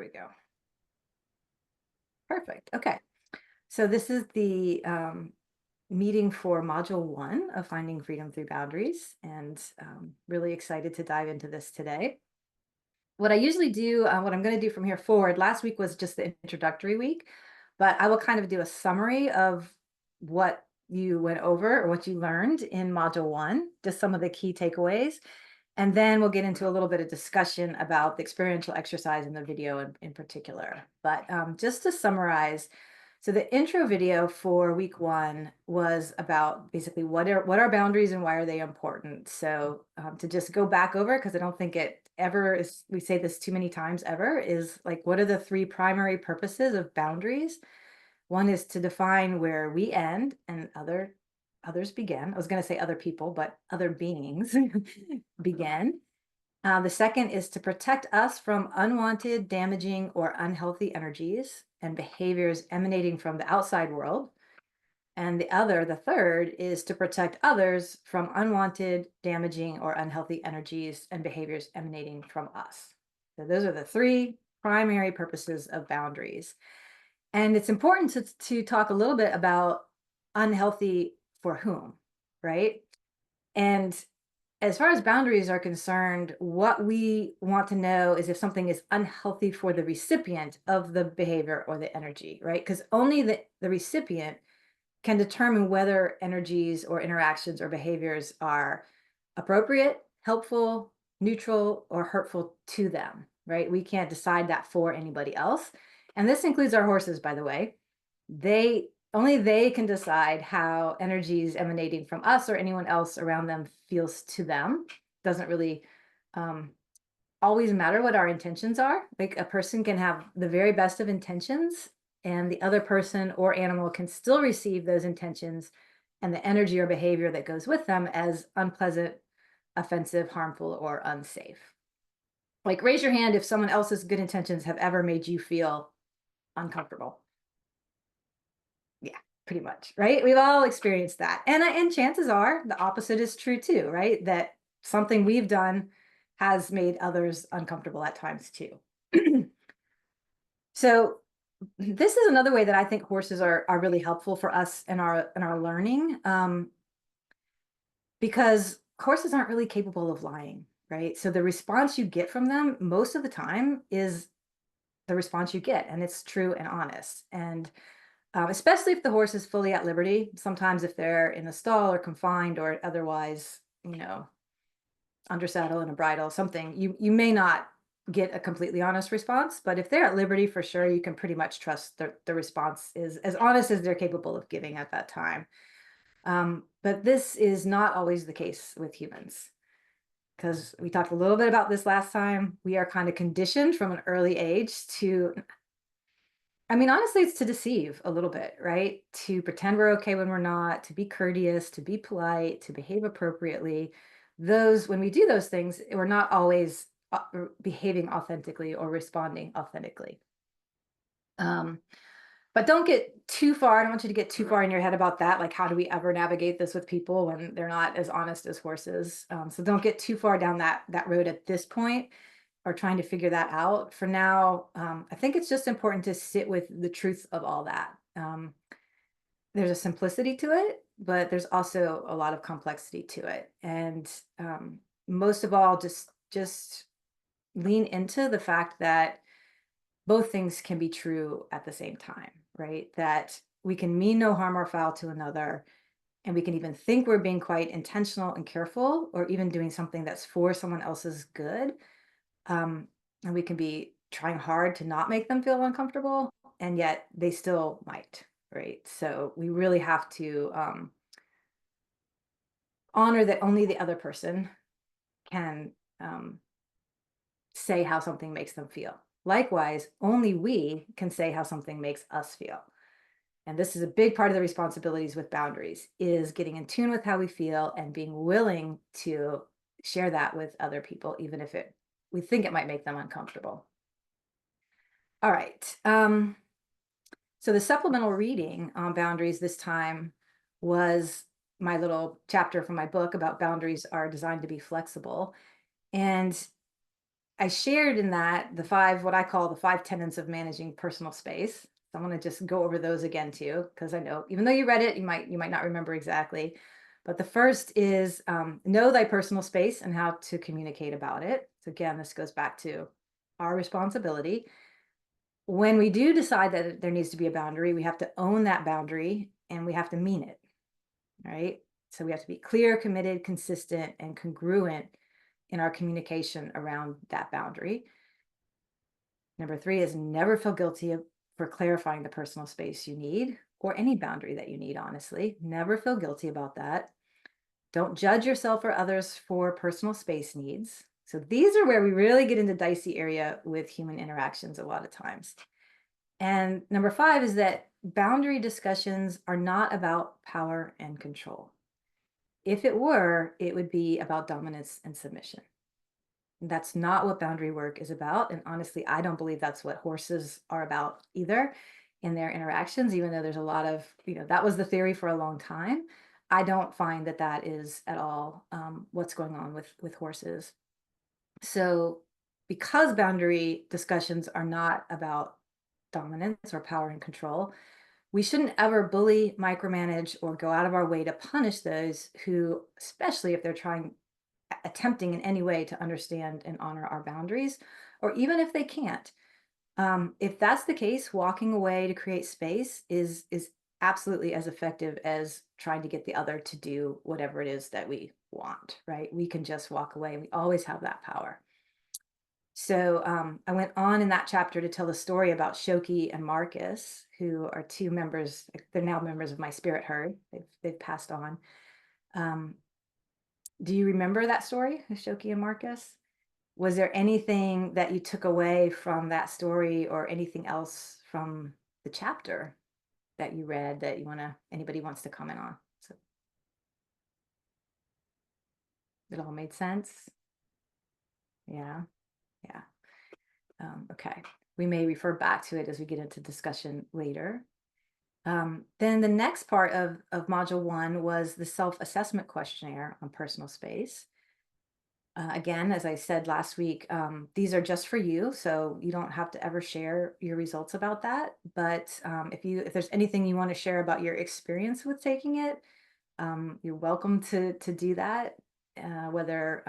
we go. Perfect. Okay. So this is the meeting for Module 1 of Finding Freedom Through Boundaries, and really excited to dive into this today. What I usually do, what I'm going to do from here forward, last week was just the introductory week, but I will kind of do a summary of what you went over or what you learned in Module 1, just some of the key takeaways. And then we'll get into a little bit of discussion about the experiential exercise in the video in particular. But just to summarize, so the intro video for week 1 was about basically what are boundaries and why are they important. So to just go back over, because I don't think it ever is, we say this too many times ever, is like, what are the 3 primary purposes of boundaries? One is to define where we end and others begin. I was going to say other people, but other beings begin. The second is to protect us from unwanted, damaging, or unhealthy energies and behaviors emanating from the outside world. And the third, is to protect others from unwanted, damaging, or unhealthy energies and behaviors emanating from us. So those are the 3 primary purposes of boundaries. And it's important to talk a little bit about unhealthy for whom, right? And as far as boundaries are concerned, what we want to know is if something is unhealthy for the recipient of the behavior or the energy, right? Because only the recipient can determine whether energies or interactions or behaviors are appropriate, helpful, neutral, or hurtful to them, right? We can't decide that for anybody else. And this includes our horses, by the way. Only they can decide how energies emanating from us or anyone else around them feels to them. Doesn't really always matter what our intentions are. Like, a person can have the very best of intentions, and the other person or animal can still receive those intentions and the energy or behavior that goes with them as unpleasant, offensive, harmful, or unsafe. Like, raise your hand if someone else's good intentions have ever made you feel uncomfortable. Yeah, pretty much, right? We've all experienced that. And chances are the opposite is true too, right? That something we've done has made others uncomfortable at times too. So this is another way that I think horses are really helpful for us in our learning, because horses aren't really capable of lying, right? So the response you get from them most of the time is the response you get, and it's true and honest. And especially if the horse is fully at liberty. Sometimes if they're in a stall or confined or otherwise, under saddle and a bridle, something, you may not get a completely honest response, but if they're at liberty, for sure, you can pretty much trust the response is as honest as they're capable of giving at that time. But this is not always the case with humans, because we talked a little bit about this last time. We are kind of conditioned from an early age to, I mean, honestly, it's to deceive a little bit, right? To pretend we're okay when we're not, to be courteous, to be polite, to behave appropriately. When we do those things, we're not always behaving authentically or responding authentically. But don't get too far. I don't want you to get too far in your head about that. Like, how do we ever navigate this with people when they're not as honest as horses? So don't get too far down that road at this point, or trying to figure that out. For now, I think it's just important to sit with the truth of all that. There's a simplicity to it, but there's also a lot of complexity to it. And most of all, just lean into the fact that both things can be true at the same time, right? That we can mean no harm or foul to another, and we can even think we're being quite intentional and careful, or even doing something that's for someone else's good. And we can be trying hard to not make them feel uncomfortable, and yet they still might, right? So we really have to honor that only the other person can say how something makes them feel. Likewise, only we can say how something makes us feel. And this is a big part of the responsibilities with boundaries, is getting in tune with how we feel and being willing to share that with other people, even if we think it might make them uncomfortable. All right. So the supplemental reading on boundaries this time was my little chapter from my book about boundaries are designed to be flexible. And I shared in that the five, what I call the five tenets of managing personal space. So I'm going to just go over those again too, because I know even though you read it, you might not remember exactly. But the first is know thy personal space and how to communicate about it. So again, this goes back to our responsibility. When we do decide that there needs to be a boundary, we have to own that boundary and we have to mean it, right? So we have to be clear, committed, consistent, and congruent in our communication around that boundary. Number three is never feel guilty for clarifying the personal space you need or any boundary that you need, honestly. Never feel guilty about that. Don't judge yourself or others for personal space needs. So these are where we really get into dicey area with human interactions a lot of times. And number five is that boundary discussions are not about power and control. If it were, it would be about dominance and submission. That's not what boundary work is about. And honestly, I don't believe that's what horses are about either in their interactions, even though there's a lot of, that was the theory for a long time. I don't find that that is at all what's going on with horses. So because boundary discussions are not about dominance or power and control, we shouldn't ever bully, micromanage, or go out of our way to punish those who, especially if they're attempting in any way to understand and honor our boundaries, or even if they can't. If that's the case, walking away to create space is absolutely as effective as trying to get the other to do whatever it is that we want, right? We can just walk away. We always have that power. So I went on in that chapter to tell the story about Shoki and Marcus, who are two members. They're now members of my spirit herd. They've passed on. Do you remember that story, Shoki and Marcus? Was there anything that you took away from that story or anything else from the chapter that you read that anybody wants to comment on? So it all made sense. Yeah. Yeah. Okay. We may refer back to it as we get into discussion later. Then the next part of module 1 was the self-assessment questionnaire on personal space. Again, as I said last week, these are just for you, so you don't have to ever share your results about that. But if there's anything you want to share about your experience with taking it, you're welcome to do that. Whether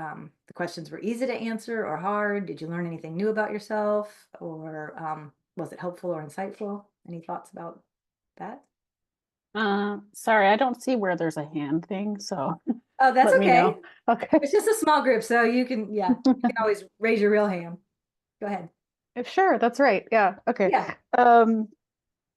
the questions were easy to answer or hard, did you learn anything new about yourself, or was it helpful or insightful? Any thoughts about that? Sorry, I don't see where there's a hand thing, so Oh, that's let me okay. know. Okay. It's just a small group, so you can always raise your real hand. Go ahead. Sure, that's right. Yeah. Okay. Yeah. Um,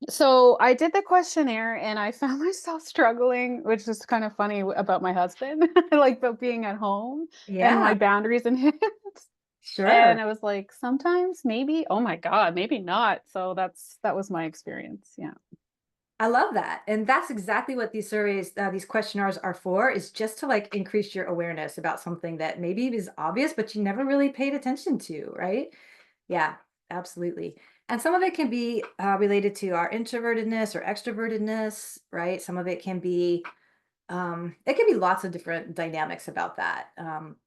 so I did the questionnaire and I found myself struggling, which is kind of funny about my husband, like about being at home and Yeah, my boundaries and him. And sure. I was like, sometimes maybe, oh my God, maybe not. So that was my experience. Yeah. I love that. And that's exactly what these surveys, these questionnaires are for, is just to like increase your awareness about something that maybe is obvious, but you never really paid attention to, right? Yeah, absolutely. And some of it can be related to our introvertedness or extrovertedness, right? Some of it can be, it can be lots of different dynamics about that.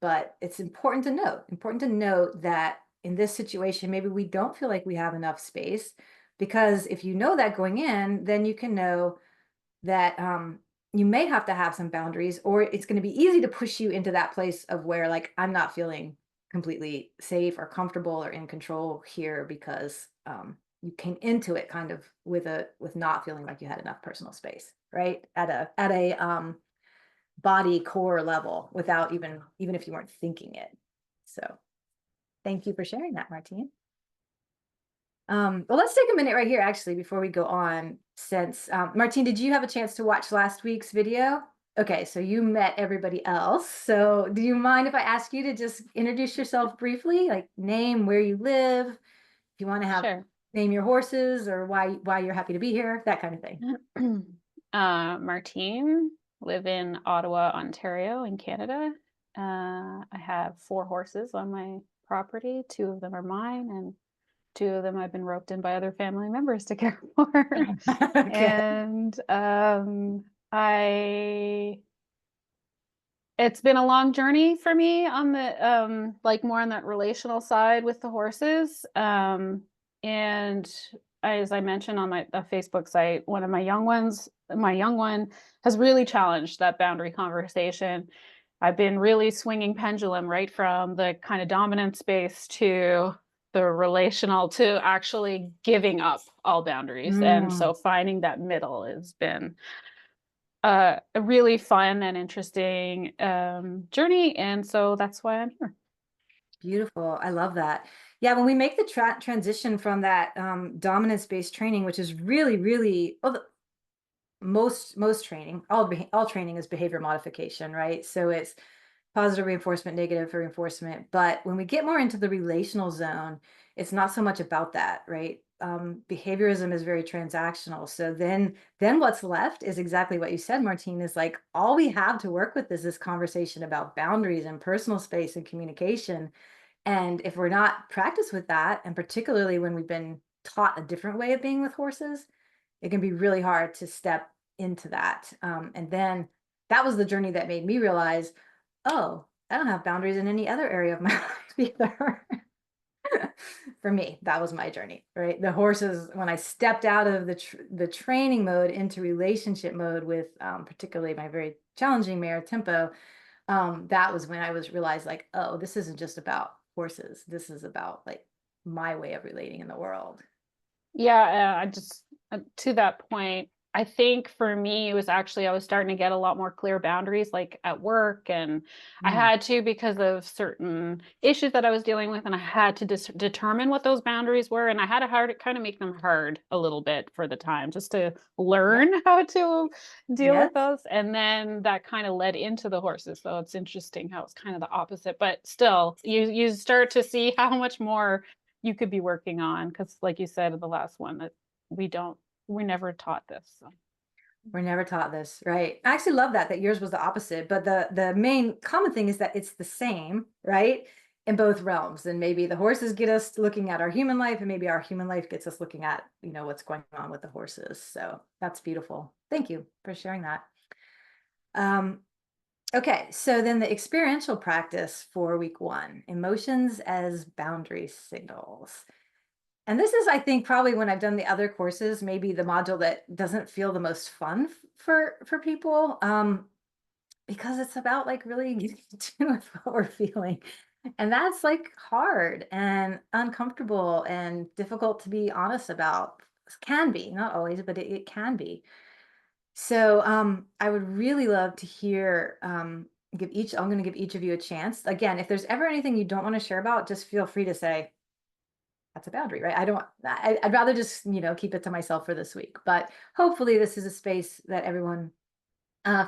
But it's important to note that in this situation, maybe we don't feel like we have enough space, because if you know that going in, then you can know that you may have to have some boundaries, or it's going to be easy to push you into that place of where, like, I'm not feeling completely safe or comfortable or in control here, because you came into it kind of with not feeling like you had enough personal space, right? At a body core level, without even if you weren't thinking it. So thank you for sharing that, Martine. Well, let's take a minute right here, actually, before we go on, since Martine, did you have a chance to watch last week's video? Okay, so you met everybody else. So do you mind if I ask you to just introduce yourself briefly, like name, where you live, if you want to have Sure. name your horses, or why you're happy to be here, that kind of thing. Martine, live in Ottawa, Ontario, in Canada. I have 4 horses on my property. 2 of them are mine, and 2 of them I've been roped in by other family members to care for. Okay. And I It's been a long journey for me on the like more on that relational side with the horses. And as I mentioned on my the Facebook site, one of my young one has really challenged that boundary conversation. I've been really swinging pendulum right from the kind of dominant space to the relational to actually giving up all boundaries. And Mm, so finding that middle has been a really fun and interesting journey, and so that's why I'm here. beautiful. I love that. Yeah, when we make the transition from that dominance-based training, which is really, really well, most training, all training is behavior modification, right? So it's positive reinforcement, negative reinforcement. But when we get more into the relational zone, it's not so much about that, right? Behaviorism is very transactional. So then what's left is exactly what you said, Martine, is like all we have to work with is this conversation about boundaries and personal space and communication. And if we're not practiced with that, and particularly when we've been taught a different way of being with horses, it can be really hard to step into that. And then that was the journey that made me realize, oh, I don't have boundaries in any other area of my life either. For me, that was my journey, right? The horses, when I stepped out of the training mode into relationship mode with particularly my very challenging mare Tempo, that was when I was realized like, oh, this isn't just about horses. This is about like my way of relating in the world. Yeah, I just to that point, I think for me it was actually I was starting to get a lot more clear boundaries like at work, and I Mm, had to because of certain issues that I was dealing with, and I had to determine what those boundaries were, and I had to hard kind of make them hard a little bit for the time just to yeah. learn how to deal Yes. with those, and then that kind of led into the horses. So it's interesting how it's kind of the opposite, but still you start to see how much more you could be working on because like you said in the last one that we don't we never taught this, so. We're never taught this, right? I actually love that yours was the opposite, but the main common thing is that it's the same, right? In both realms. And maybe the horses get us looking at our human life, and maybe our human life gets us looking at, what's going on with the horses. So that's beautiful. Thank you for sharing that. Um, okay, so then the experiential practice for week one, emotions as boundary signals. And this is, I think, probably when I've done the other courses, maybe the module that doesn't feel the most fun for people, because it's about like really getting in tune with what we're feeling, and that's like hard and uncomfortable and difficult to be honest about. Can be, not always, but it can be. So I would really love to hear. I'm going to give each of you a chance. Again, if there's ever anything you don't want to share about, just feel free to say that's a boundary, right? I'd rather just, keep it to myself for this week, but hopefully this is a space that everyone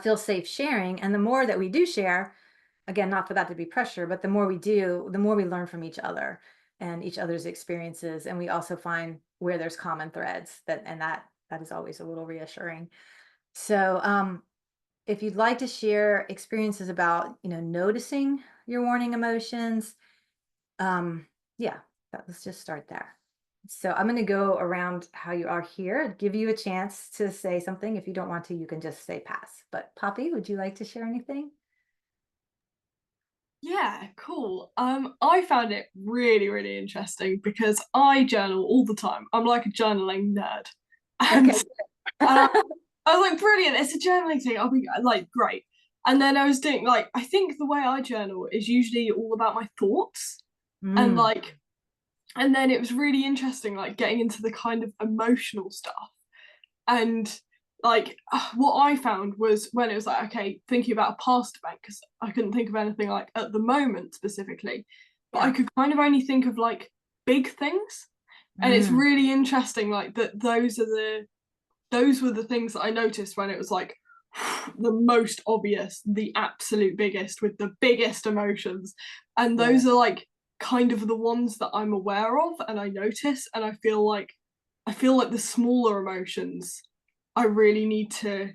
feels safe sharing. And the more that we do share, again, not for that to be pressure, but the more we do, the more we learn from each other and each other's experiences. And we also find where there's common threads that is always a little reassuring. So, if you'd like to share experiences about, noticing your warning emotions, um, yeah, let's just start there. So I'm going to go around how you are here, give you a chance to say something. If you don't want to, you can just say pass. But Poppy, would you like to share anything? Yeah, cool. I found it really, really interesting because I journal all the time. I'm like a journaling nerd. And Okay. uh, I was like, brilliant, it's a journaling thing. I'll be like, great. And then I was doing like, I think the way I journal is usually all about my thoughts. And Mm, like, and then it was really interesting, like getting into the kind of emotional stuff. And like what I found was when it was like, okay, thinking about a past event, because I couldn't think of anything like at the moment specifically, but I yeah. could kind of only think of like big things. And it's Mm, really interesting, like that those were the things that I noticed when it was like the most obvious, the absolute biggest with the biggest emotions. And yeah. those are like kind of the ones that I'm aware of and I notice, and I feel like the smaller emotions I really need to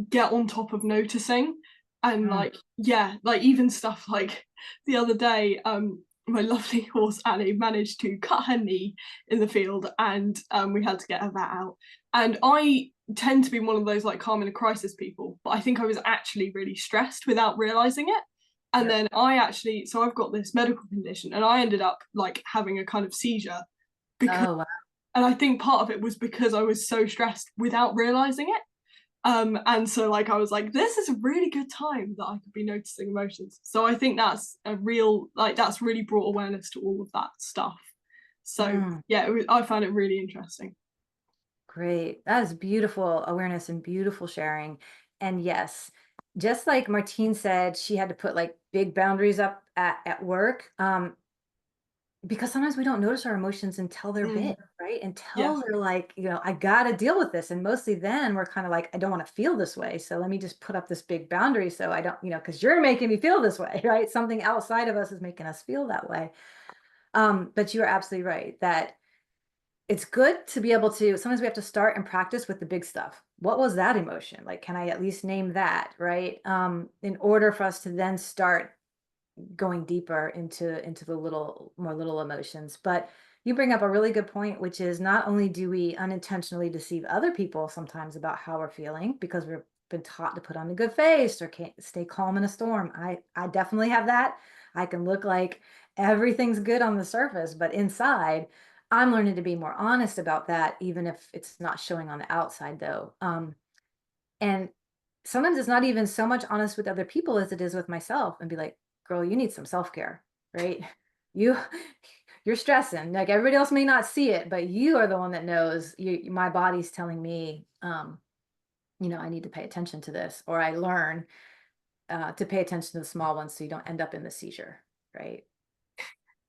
get on top of noticing. And Mm, like, yeah, like even stuff like the other day, my lovely horse Annie managed to cut her knee in the field, and we had to get her that out. And I tend to be one of those like calm in a crisis people, but I think I was actually really stressed without realizing it. And Yep. then so I've got this medical condition, and I ended up like having a kind of seizure because, Oh, wow. and I think part of it was because I was so stressed without realizing it. And so like I was like, this is a really good time that I could be noticing emotions. So I think that's a real, like, that's really brought awareness to all of that stuff. So Mm, yeah, I found it really interesting. great. That is beautiful awareness and beautiful sharing. And yes, just like Martine said, she had to put like big boundaries up at work. Because sometimes we don't notice our emotions until they're Mm, big, right? yeah, Until they're like, I got to deal with this. And mostly then we're kind of like, I don't want to feel this way. So let me just put up this big boundary so I don't, because you're making me feel this way, right? Something outside of us is making us feel that way. But you're absolutely right that it's good to be able to, sometimes we have to start and practice with the big stuff. What was that emotion? Like, can I at least name that, right? In order for us to then start going deeper into the little emotions. But you bring up a really good point, which is not only do we unintentionally deceive other people sometimes about how we're feeling because we've been taught to put on a good face or can't stay calm in a storm. I definitely have that. I can look like everything's good on the surface, but inside I'm learning to be more honest about that, even if it's not showing on the outside though. And sometimes it's not even so much honest with other people as it is with myself, and be like, girl, you need some self-care, right? You you're stressing. Like everybody else may not see it, but you are the one that knows my body's telling me, I need to pay attention to this, or I learn to pay attention to the small ones so you don't end up in the seizure, right?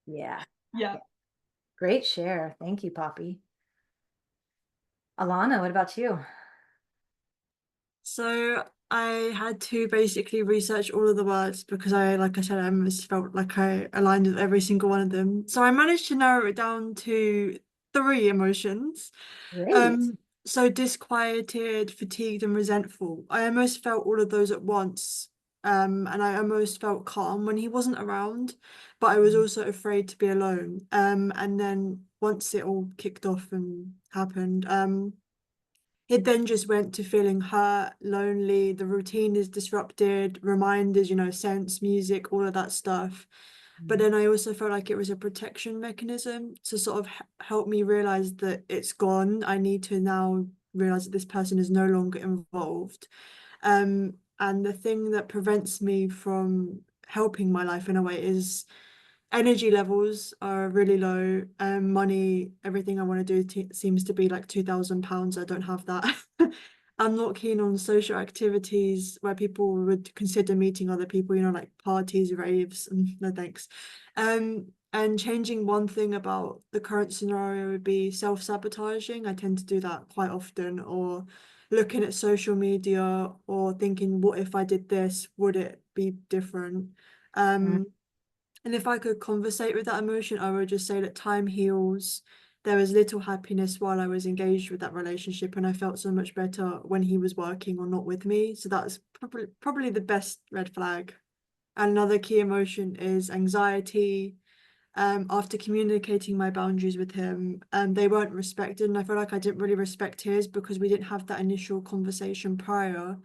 Yeah. yeah. Yeah. Great share. Thank you, Poppy. Alana, what about you? So I had to basically research all of the words because like I said, I almost felt like I aligned with every single one of them. So I managed to narrow it down to 3 emotions. Great. Um, so disquieted, fatigued, and resentful. I almost felt all of those at once. And I almost felt calm when he wasn't around, but I was also afraid to be alone. And then once it all kicked off and happened, it then just went to feeling hurt, lonely, the routine is disrupted, reminders, sense, music, all of that stuff. But then I also felt like it was a protection mechanism to sort of help me realize that it's gone. I need to now realize that this person is no longer involved. And the thing that prevents me from helping my life in a way is energy levels are really low. Money, everything I want to do seems to be like £2,000. I don't have that. I'm not keen on social activities where people would consider meeting other people, like parties, raves, and no thanks. And changing one thing about the current scenario would be self-sabotaging. I tend to do that quite often, or looking at social media or thinking, what if I did this? Would it be different? Mm, And if I could conversate with that emotion, I would just say that time heals. There was little happiness while I was engaged with that relationship, and I felt so much better when he was working or not with me. So that's probably the best red flag. And another key emotion is anxiety. After communicating my boundaries with him, they weren't respected, and I feel like I didn't really respect his because we didn't have that initial conversation prior.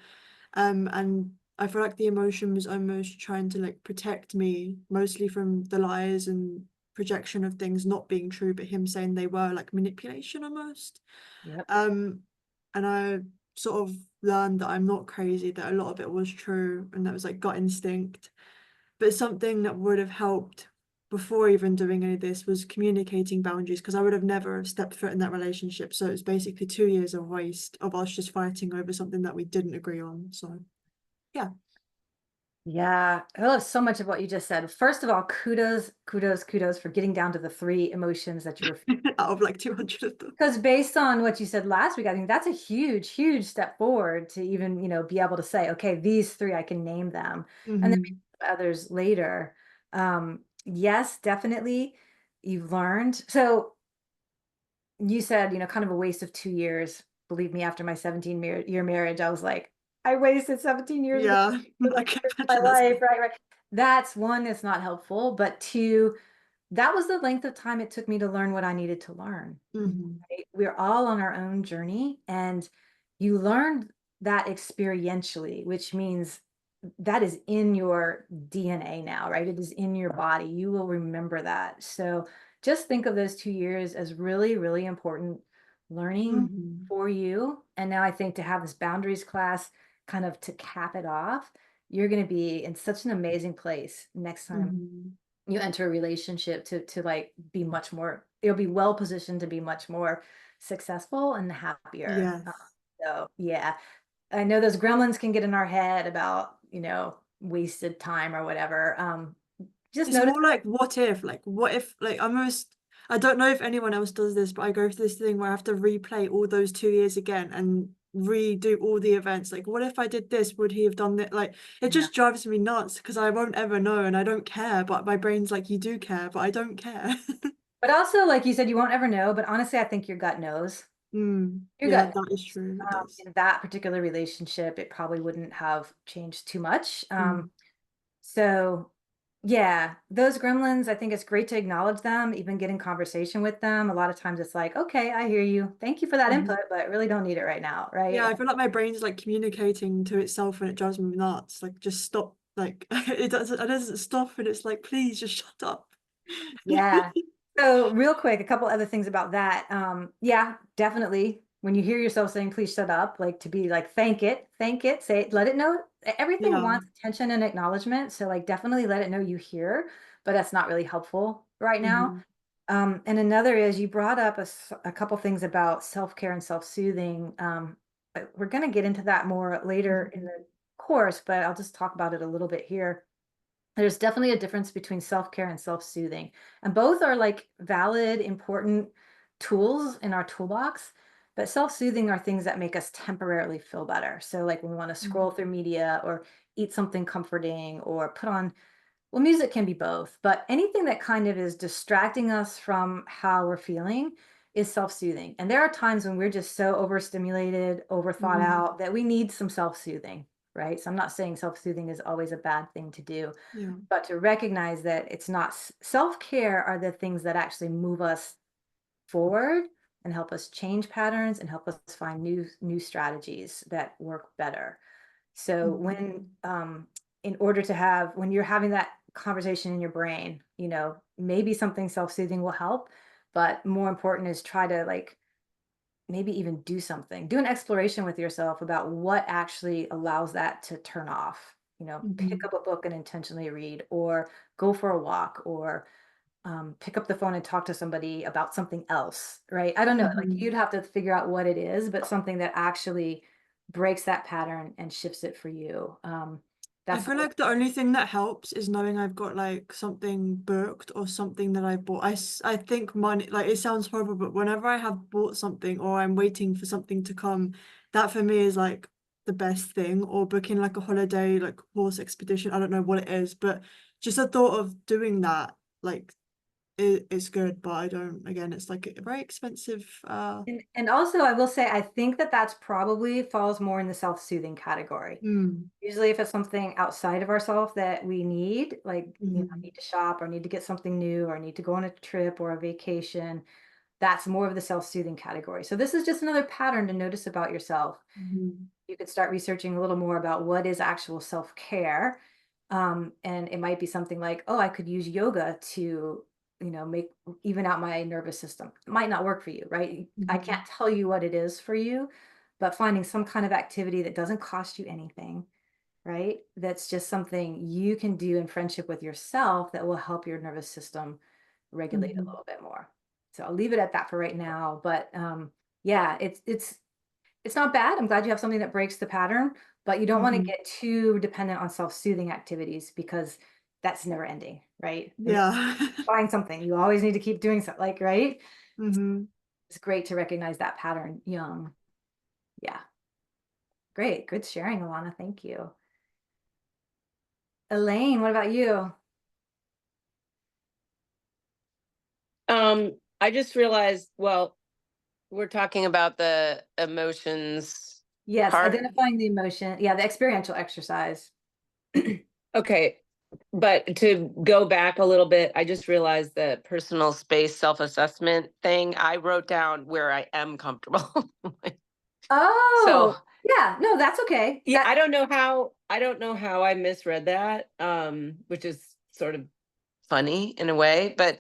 And I feel like the emotion was almost trying to like protect me, mostly from the lies and projection of things not being true, but him saying they were, like manipulation almost. yep. Um, and I sort of learned that I'm not crazy, that a lot of it was true, and that was like gut instinct. But something that would have helped before even doing any of this was communicating boundaries, because I would have never stepped foot in that relationship. So it was basically 2 years of waste of us just fighting over something that we didn't agree on. So yeah. Yeah, I love so much of what you just said. First of all, kudos, kudos, kudos for getting down to the 3 emotions that you were, Out of like 200 of them. because based on what you said last week, I think that's a huge, huge step forward to even, be able to say, okay, these 3, I can name them, and then Mhm. maybe others later. Yes, definitely, you've learned. So you said, kind of a waste of 2 years. Believe me, after my 17-year marriage, I was like, I wasted 17 years of Yeah, I like can my imagine that's life, right? Right. That's one, that's not helpful, but 2, that was the length of time it took me to learn what I needed to learn. Mhm. Right? We're all on our own journey, and you learn that experientially, which means that is in your DNA now, right? It is in your body. You will remember that. So just think of those 2 years as really, really important learning Mhm. for you. And now I think to have this boundaries class kind of to cap it off, you're going to be in such an amazing place next time Mhm. you enter a relationship to like be much more, you'll be well positioned to be much more successful and happier. Yes. So yeah, I know those gremlins can get in our head about, wasted time or whatever. Just It's notice. more like what if like I don't know if anyone else does this, but I go through this thing where I have to replay all those 2 years again and redo all the events. Like, what if I did this? Would he have done that? Like, it Yeah. just drives me nuts because I won't ever know and I don't care, but my brain's like, you do care, but I don't care. But also, like you said, you won't ever know, but honestly, I think your gut knows. Your Yeah, gut that is true. It does. in that particular relationship, it probably wouldn't have changed too much. Mm. So yeah, those gremlins, I think it's great to acknowledge them, even get in conversation with them. A lot of times it's like, okay, I hear you. Thank you for that Mhm. input, but I really don't need it right now, Yeah, right? I feel like my brain's like communicating to itself and it drives me nuts. Like, just stop. Like, it doesn't stop, and it's like, please just shut up. Yeah. So real quick, a couple other things about that. Yeah, definitely. When you hear yourself saying, please shut up, like to be like, thank it, say it, let it know. Everything Yeah. wants attention and acknowledgement. So like definitely let it know you hear, but that's not really helpful right now. Mhm. And another is you brought up a couple things about self-care and self-soothing. But we're going to get into that more later in the course, but I'll just talk about it a little bit here. There's definitely a difference between self-care and self-soothing, and both are like valid, important tools in our toolbox. But self-soothing are things that make us temporarily feel better. So like when we want to scroll through media or eat something comforting or put on, well, music can be both, but anything that kind of is distracting us from how we're feeling is self-soothing. And there are times when we're just so overstimulated, overthought Mhm. out that we need some self-soothing, right? So I'm not saying self-soothing is always a bad thing to do, Yeah. but to recognize that it's not, self-care are the things that actually move us forward and help us change patterns and help us find new strategies that work better. So when in order to have, when you're having that conversation in your brain, maybe something self-soothing will help, but more important is try to like maybe even do something, do an exploration with yourself about what actually allows that to turn off. Pick Mhm. up a book and intentionally read, or go for a walk, or pick up the phone and talk to somebody about something else, right? I don't know, like Mhm. you'd have to figure out what it is, but something that actually breaks that pattern and shifts it for you. I That's feel like the only thing that helps is knowing I've got like something booked or something that I bought. I think money, like it sounds horrible, but whenever I have bought something or I'm waiting for something to come, that for me is like the best thing. Or booking like a holiday, like horse expedition. I don't know what it is, but just the thought of doing that, like it's good. But I don't, again, it's like a very expensive. and also I will say I think that that's probably falls more in the self-soothing category. Mm, Usually if it's something outside of ourselves that we need, like, mhm, need to shop or need to get something new or need to go on a trip or a vacation, that's more of the self-soothing category. So this is just another pattern to notice about yourself. mhm, You could start researching a little more about what is actual self-care. And it might be something like, oh, I could use yoga to, make even out my nervous system. It might not work for you, right? I mhm, can't tell you what it is for you, but finding some kind of activity that doesn't cost you anything, right? That's just something you can do in friendship with yourself that will help your nervous system regulate a mhm, little bit more. So I'll leave it at that for right now. But yeah, it's not bad. I'm glad you have something that breaks the pattern, but you don't want to mhm. get too dependent on self-soothing activities because that's never ending, right? No matter Yeah. find something, you always need to keep doing something, like, right? Mhm. It's great to recognize that pattern young. Yeah, great. Good sharing, Alana. Thank you. Elaine, what about you? I just realized, well, we're talking about the emotions Yes, part. identifying the emotion. Yeah, the experiential exercise. Okay. But to go back a little bit, I just realized the personal space self-assessment thing, I wrote down where I am comfortable. So, Oh, yeah, no, that's okay. yeah, That- I don't know how I misread that, which is sort of funny in a way, but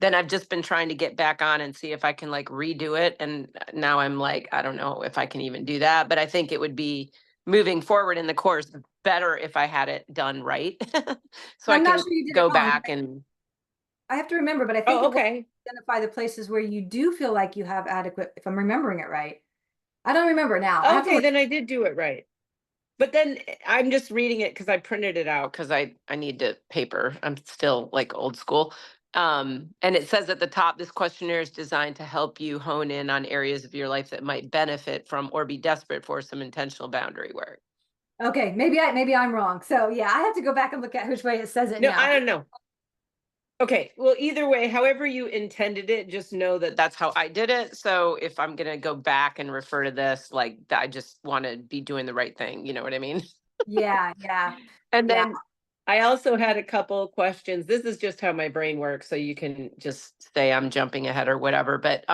then I've just been trying to get back on and see if I can like redo it. And now I'm like, I don't know if I can even do that, but I think it would be moving forward in the course better if I had it done right. So I I'm not can sure you did it go wrong. back and, I have to remember, but I think oh, it will okay. identify the places where you do feel like you have adequate, if I'm remembering it right. I don't remember now. I have to Okay, look. then I did do it right. But then I'm just reading it because I printed it out because I need to paper. I'm still like old school. And it says at the top, this questionnaire is designed to help you hone in on areas of your life that might benefit from or be desperate for some intentional boundary work. Okay, maybe I'm wrong. So yeah, I have to go back and look at which way it says it No, now. I don't know. Okay, well, either way, however you intended it, just know that that's how I did it. So if I'm gonna go back and refer to this, like I just want to be doing the right thing. You know what I mean? Yeah, yeah. And Yeah. then I also had a couple questions. This is just how my brain works, so you can just say I'm jumping ahead or whatever. But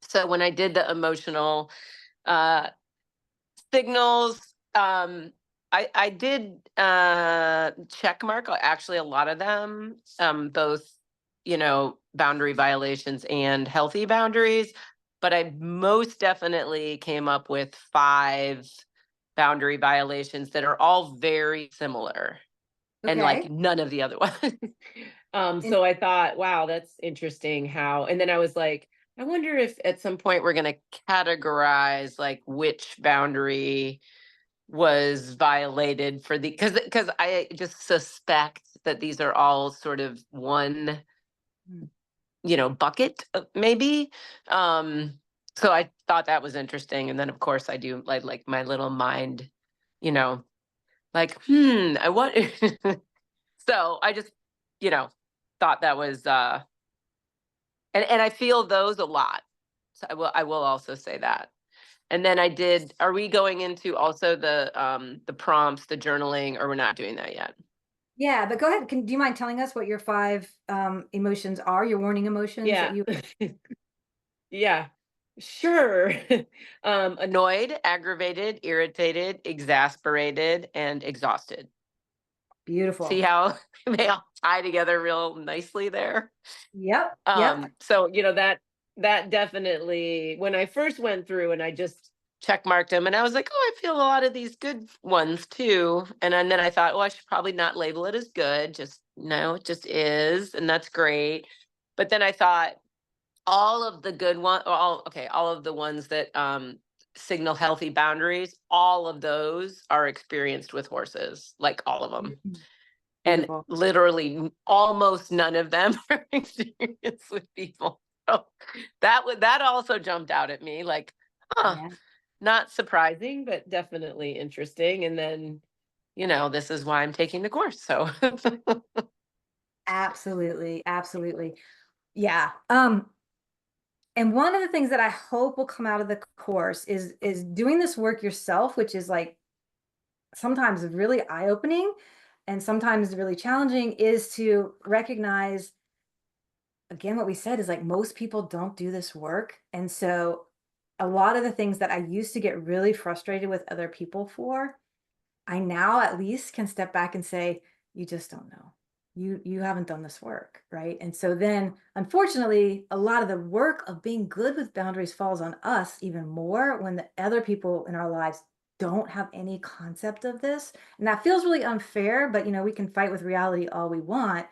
so when I did the emotional uh signals, I did check mark actually a lot of them, both, you know, boundary violations and healthy boundaries, but I most definitely came up with 5 boundary violations that are all very similar and Okay. like none of the other ones. In- So I thought, wow, that's interesting how, and then I was like, I wonder if at some point we're going to categorize like which boundary was violated for the, because I just suspect that these are all sort of one, Mm. you know, bucket maybe. So I thought that was interesting. And then of course I do like my little mind, you know, like, I want so I just, you know, thought that was and I feel those a lot. So I will also say that. And then I did, are we going into also the prompts, the journaling, or we're not doing that yet? Yeah, but go ahead. Do you mind telling us what your 5 emotions are, your warning emotions that Yeah. you Yeah. Sure. Annoyed, aggravated, irritated, exasperated, and exhausted. See beautiful. how they all tie together real nicely there? Yep. Yep. So you know that definitely, when I first went through and I just check marked them and I was like, oh, I feel a lot of these good ones too. And then I thought, oh, I should probably not label it as good. Just no, it just is, and that's great. But then I thought all of the good one, all of the ones that signal healthy boundaries, all of those are experienced with horses, like all of them. Mhm. And Beautiful. literally almost none of them are experienced with people. So that also jumped out at me, like, huh, Yeah. not surprising, but definitely interesting. And then, you know, this is why I'm taking the course. So Absolutely. Absolutely. Yeah. And one of the things that I hope will come out of the course is doing this work yourself, which is like sometimes really eye-opening and sometimes really challenging, is to recognize again what we said is like most people don't do this work. And so a lot of the things that I used to get really frustrated with other people for, I now at least can step back and say, you just don't know. You haven't done this work, right? And so then unfortunately, a lot of the work of being good with boundaries falls on us even more when the other people in our lives don't have any concept of this. And that feels really unfair, but you know, we can fight with reality all we want.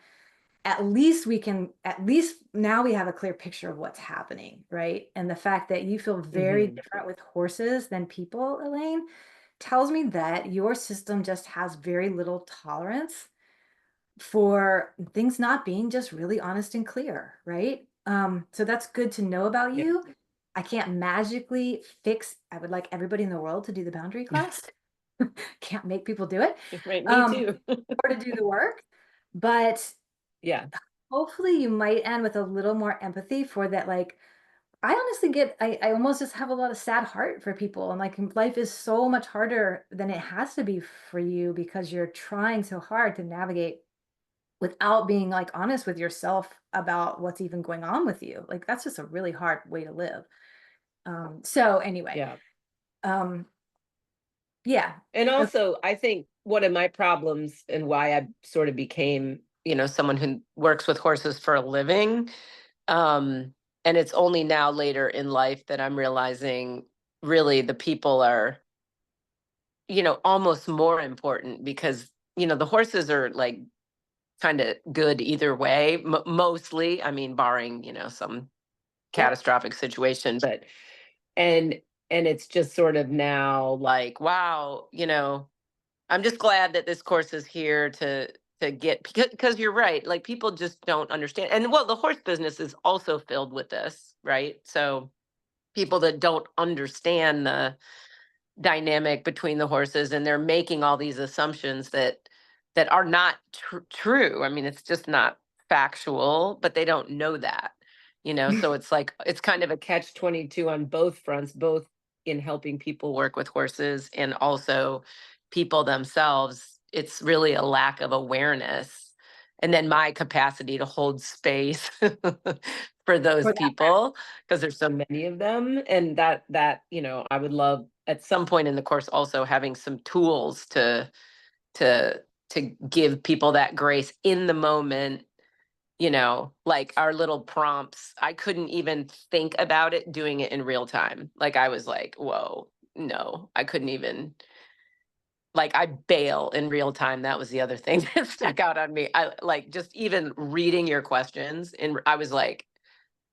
At least we can, at least now we have a clear picture of what's happening, right? And the fact that you feel very Mhm. different with horses than people, Elaine, tells me that your system just has very little tolerance for things not being just really honest and clear, right? So that's good to know about Yeah. you. I can't magically fix, I would like everybody in the world to do the boundary class. Can't make people do it, Right, me too. or to do the work. But Yeah. hopefully you might end with a little more empathy for that, like, I honestly get, I almost just have a lot of sad heart for people. And like life is so much harder than it has to be for you because you're trying so hard to navigate without being like honest with yourself about what's even going on with you. Like that's just a really hard way to live. So anyway, Yeah. um, yeah. And Okay. also, I think one of my problems and why I sort of became, someone who works with horses for a living, and it's only now later in life that I'm realizing really the people are, almost more important because, the horses are like kind of good either way, mostly. I mean, barring, some Yep. catastrophic situation, but and and it's just sort of now like, wow, I'm just glad that this course is here to get, because you're right, like people just don't understand. And well, the horse business is also filled with this, right? So people that don't understand the dynamic between the horses, and they're making all these assumptions that are not true. I mean, it's just not factual, but they don't know that, so it's like it's kind of a catch 22 on both fronts, both in helping people work with horses and also people themselves. It's really a lack of awareness, and then my capacity to hold space for those For that. people, because there's so many of them. And that I would love at some point in the course also having some tools to to give people that grace in the moment, like our little prompts. I couldn't even think about it doing it in real time. Like I was like, whoa, no, I couldn't even, like I bail in real time. That was the other thing that stuck out on me. I like just even reading your questions, and I was like,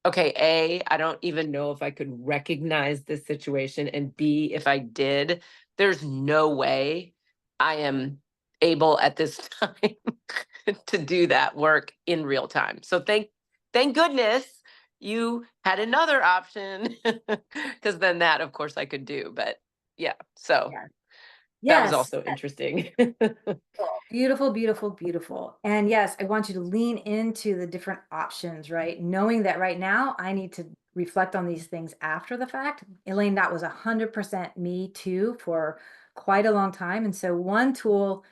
okay, A, I don't even know if I could recognize this situation. And B, if I did, there's no way I am able at this time to do that work in real time. So thank goodness you had another option, because then that of course I could do. But yeah, so Yeah. that was Yes. also interesting. Beautiful, beautiful, beautiful. And yes, I want you to lean into the different options, right? Knowing that right now I need to reflect on these things after the fact. Elaine, that was 100% me too for quite a long time. And so one tool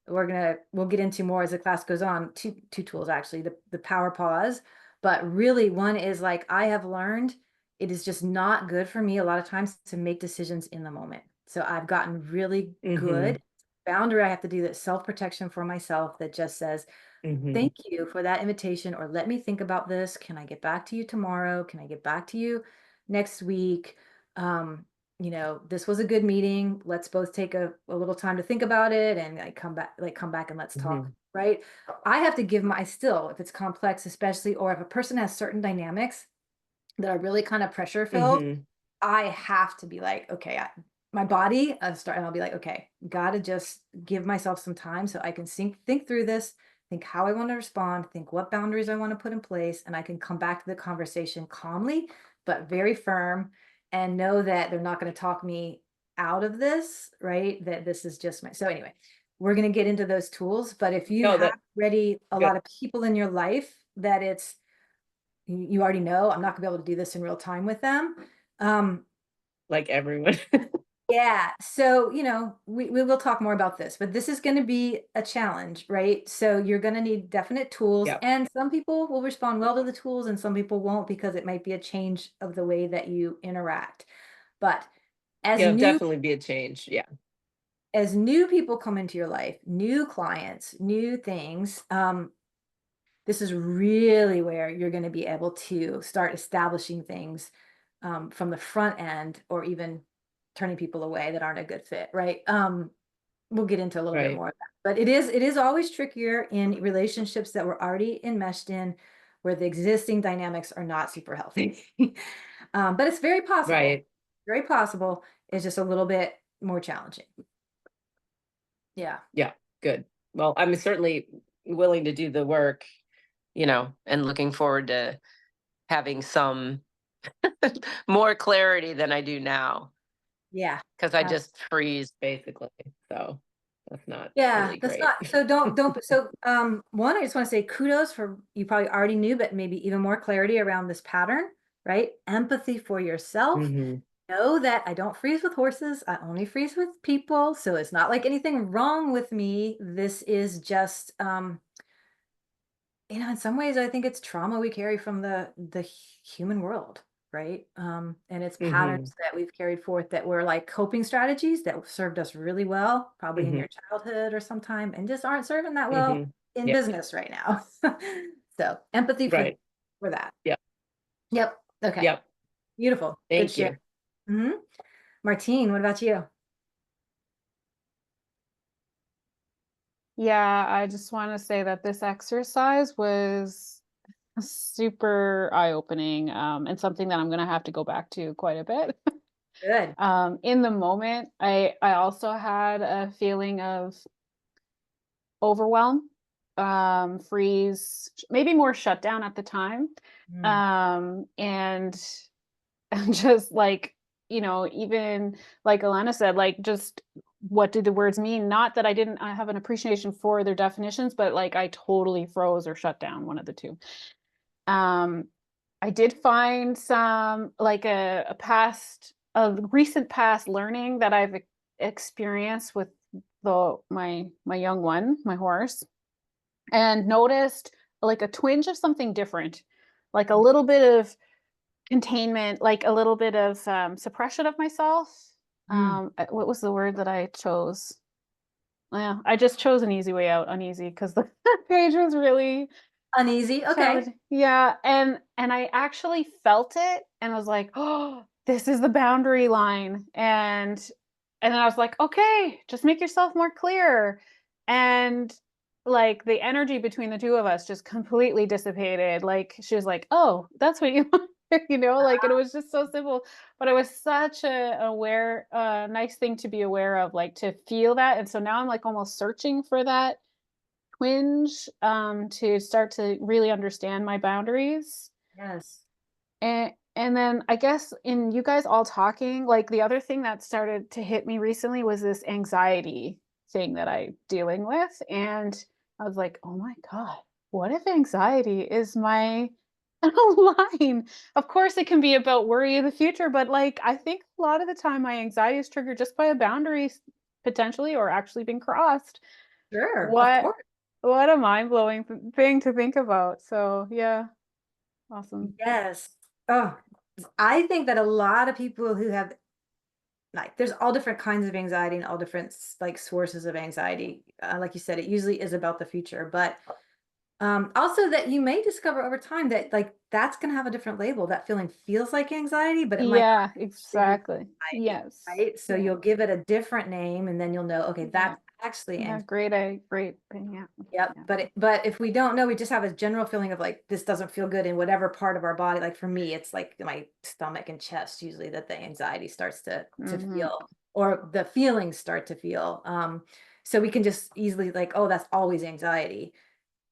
we'll get into more as the class goes on, two tools actually, the power pause. But really one is like, I have learned it is just not good for me a lot of times to make decisions in the moment. So I've gotten really good boundary. I have to do that self-protection for myself that just says, thank you for that invitation, or let me think about this. Can I get back to you tomorrow? Can I get back to you next week? This was a good meeting. Let's both take a little time to think about it and come back and let's talk. Right. I have to give still, if it's complex, especially, or if a person has certain dynamics that are really kind of pressure filled, I have to be like, okay, my body and I'll be like, okay, gotta just give myself some time so I can think through this, think how I want to respond, think what boundaries I want to put in place, and I can come back to the conversation calmly, but very firm, and know that they're not going to talk me out of this, right? That this is just so anyway, we're going to get into those tools, but if you No, have already a good. lot of people in your life that you already know, I'm not gonna be able to do this in real time with them. Like everyone. Yeah, so we will talk more about this, but this is going to be a challenge, right? So you're going to need definite tools, Yeah. and some people will respond well to the tools and some people won't, because it might be a change of the way that you interact. But as It'll new definitely be a change. Yeah. as new people come into your life, new clients, new things, this is really where you're going to be able to start establishing things from the front end, or even turning people away that aren't a good fit, right? We'll get into a little bit Right. more of that, but it is always trickier in relationships that we're already enmeshed in, where the existing dynamics are not super healthy. But it's very possible. Right. Very possible. It's just a little bit more challenging. Yeah. Yeah. Good. Well, I'm certainly willing to do the work, and looking forward to having some more clarity than I do now, Yeah. because I just freeze basically. So that's not Yeah, really that's great. not, so don't, so, one, I just want to say kudos for, you probably already knew, but maybe even more clarity around this pattern, right? Empathy for yourself. Mhm. Know that I don't freeze with horses. I only freeze with people. So it's not like anything wrong with me. This is just, in some ways, I think it's trauma we carry from the human world, right? And it's Mhm. patterns that we've carried forth that were like coping strategies that served us really well, probably in Mhm. your childhood or sometime, and just aren't serving that well Mhm. in Yeah. business right now. So empathy Right. for that. Yep. Yep. Okay. Yep. Beautiful. Good Thank share. you. hmm Martine, what about you? Yeah, I just want to say that this exercise was super eye-opening, and something that I'm gonna have to go back to quite a bit. Good. In the moment, I also had a feeling of overwhelm, freeze, maybe more shutdown at the time. Mm. And and just like, even like Alana said, like just what do the words mean? Not that I have an appreciation for their definitions, but like I totally froze or shut down, one of the two. Um, I did find some like a recent past learning that I've experienced with my young one, my horse, and noticed like a twinge of something different, like a little bit of containment, like a little bit of suppression of myself. Mm. What was the word that I chose? Well, I just chose an easy way out, uneasy, because the page was really Uneasy. Okay. challenging. Yeah, and I actually felt it and was like, "Oh, this is the boundary line." And then I was like, "Okay, just make yourself more clear." And like the energy between the two of us just completely dissipated. Like she was like, "Oh, that's what you want." Like, and it was just so simple, but it was such a aware nice thing to be aware of, like to feel that. And so now I'm like almost searching for that twinge, to start to really understand my boundaries. Yes. And then I guess in you guys all talking, like the other thing that started to hit me recently was this anxiety thing that I'm dealing with. And I was like, oh my God, what if anxiety is my line? Of course, it can be about worry of the future, but like I think a lot of the time my anxiety is triggered just by a boundary potentially or actually being crossed. Sure. Of What course. what a mind-blowing thing to think about. So, yeah, awesome. Yes. Oh, I think that a lot of people who have like there's all different kinds of anxiety and all different like sources of anxiety. Like you said, it usually is about the future, but also that you may discover over time that like that's going to have a different label. That feeling feels like anxiety, but it might Yeah, actually be exactly. anxiety, Yes. right? So Yeah. you'll give it a different name, and then you'll know, okay, Yeah. that's actually Yeah, anxiety. great thing, yeah. Yep. Yeah. But if we don't know, we just have a general feeling of like this doesn't feel good in whatever part of our body. Like for me, it's like my stomach and chest usually that the anxiety starts to Mhm. feel or the feelings start to feel. So we can just easily like, oh, that's always anxiety,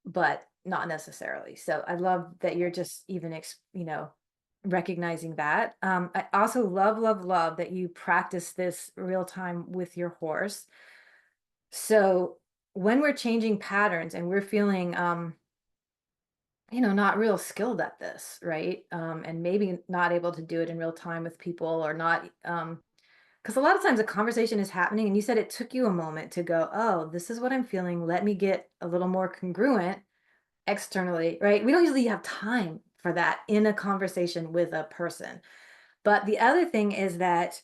but not necessarily. So I love that you're just even recognizing that. I also love that you practice this real time with your horse. So when we're changing patterns and we're feeling not real skilled at this, right? And maybe not able to do it in real time with people or not because a lot of times a conversation is happening and you said it took you a moment to go, oh, this is what I'm feeling. Let me get a little more congruent externally, right? We don't usually have time for that in a conversation with a person. But the other thing is that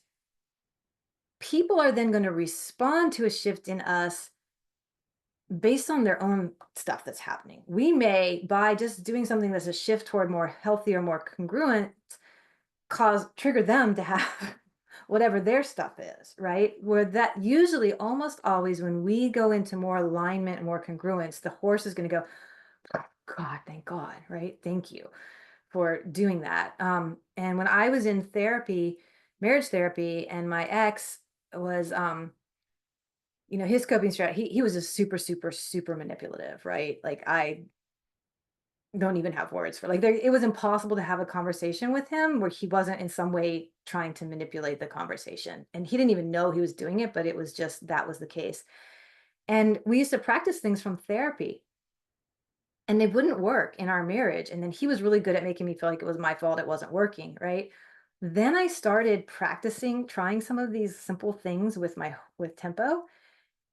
people are then going to respond to a shift in us based on their own stuff that's happening. We may, by just doing something that's a shift toward more healthy or more congruent, trigger them to have whatever their stuff is, right? Where that usually almost always when we go into more alignment and more congruence, the horse is going to go, "Oh, God, thank God, right? Thank you for doing that." And when I was in therapy, marriage therapy, and my ex was his coping strategy, he was a super manipulative, right? Like I don't even have words for like it was impossible to have a conversation with him where he wasn't in some way trying to manipulate the conversation. And he didn't even know he was doing it, but it was just that was the case. And we used to practice things from therapy. and they wouldn't work in our marriage. And then he was really good at making me feel like it was my fault it wasn't working, right? Then I started practicing, trying some of these simple things with tempo,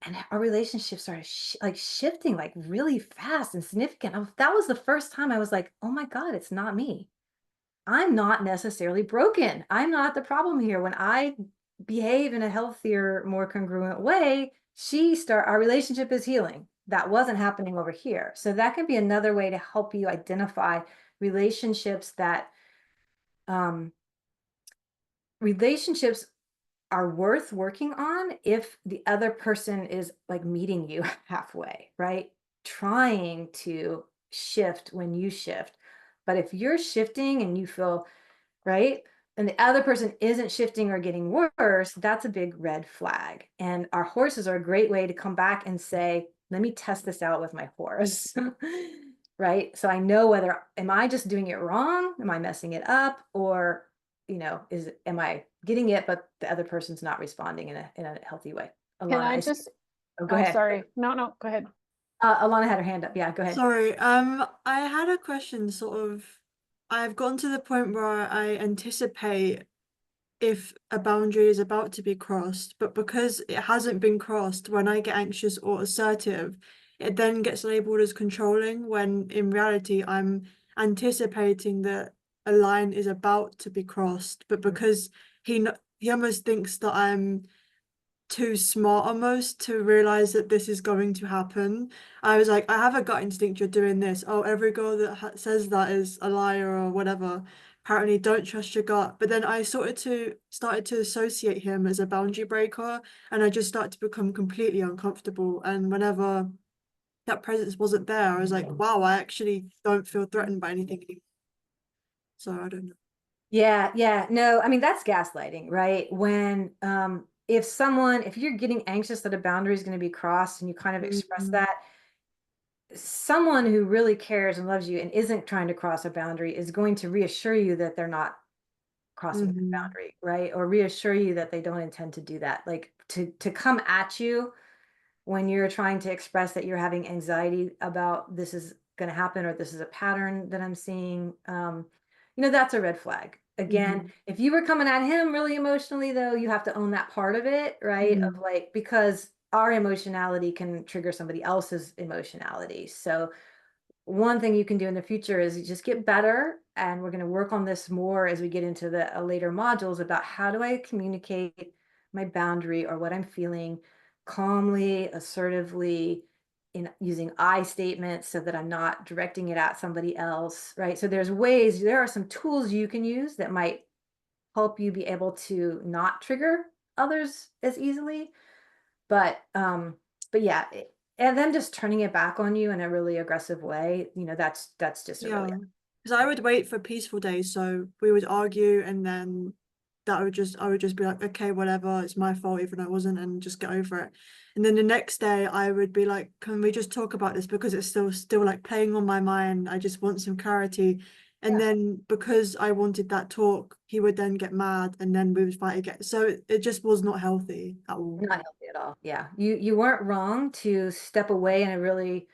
and our relationship started like shifting like really fast and significant. That was the first time I was like, oh my God, it's not me. I'm not necessarily broken. I'm not the problem here. When I behave in a healthier, more congruent way, our relationship is healing. That wasn't happening over here. So that can be another way to help you identify relationships that um relationships are worth working on if the other person is like meeting you halfway, right? Trying to shift when you shift. But if you're shifting and you feel right, and the other person isn't shifting or getting worse, that's a big red flag. And our horses are a great way to come back and say, let me test this out with my horse. Right? So I know whether am I just doing it wrong? Am I messing it up? Or, am I getting it, but the other person's not responding in a healthy way? Can Alana, I I see. just, Oh, go oh, ahead. sorry. No, go ahead. Alana had her hand up. Yeah, go ahead. Sorry, I had a question sort of. I've gotten to the point where I anticipate if a boundary is about to be crossed, but because it hasn't been crossed, when I get anxious or assertive, it then gets labeled as controlling, when in reality I'm anticipating that a line is about to be crossed, but because he almost thinks that I'm too smart almost to realize that this is going to happen. I was like, I have a gut instinct you're doing this. Oh, every girl that says that is a liar or whatever. Apparently, don't trust your gut. But then I started to associate him as a boundary breaker, and I just started to become completely uncomfortable. And whenever that presence wasn't there, I was like, wow, I actually don't feel threatened by anything anymore. So I don't know. Yeah. No, I mean, that's gaslighting, right? When, if you're getting anxious that a boundary is going to be crossed and you kind of express that, someone who really cares and loves you and isn't trying to cross a boundary is going to reassure you that they're not crossing the boundary, right? Or reassure you that they don't intend to do that. Like to come at you when you're trying to express that you're having anxiety about this is going to happen or this is a pattern that I'm seeing, that's a red flag. Again, if you were coming at him really emotionally, though, you have to own that part of it, right? Of like, because our emotionality can trigger somebody else's emotionality. So one thing you can do in the future is just get better. And we're going to work on this more as we get into the later modules about how do I communicate my boundary or what I'm feeling calmly, assertively, in using I statements so that I'm not directing it at somebody else, right? So there are some tools you can use that might help you be able to not trigger others as easily. But yeah, and then just turning it back on you in a really aggressive way, that's just a really because I would wait for peaceful days, so we would argue, and then I would just be like, okay, whatever, it's my fault, even though it wasn't, and just get over it. And then the next day, I would be like, can we just talk about this, because it's still like playing on my mind. I just want some clarity. And then because I wanted that talk, he would then get mad, and then we would fight again. So it just was not healthy at all. not healthy at all. Yeah, you weren't wrong to step away in a really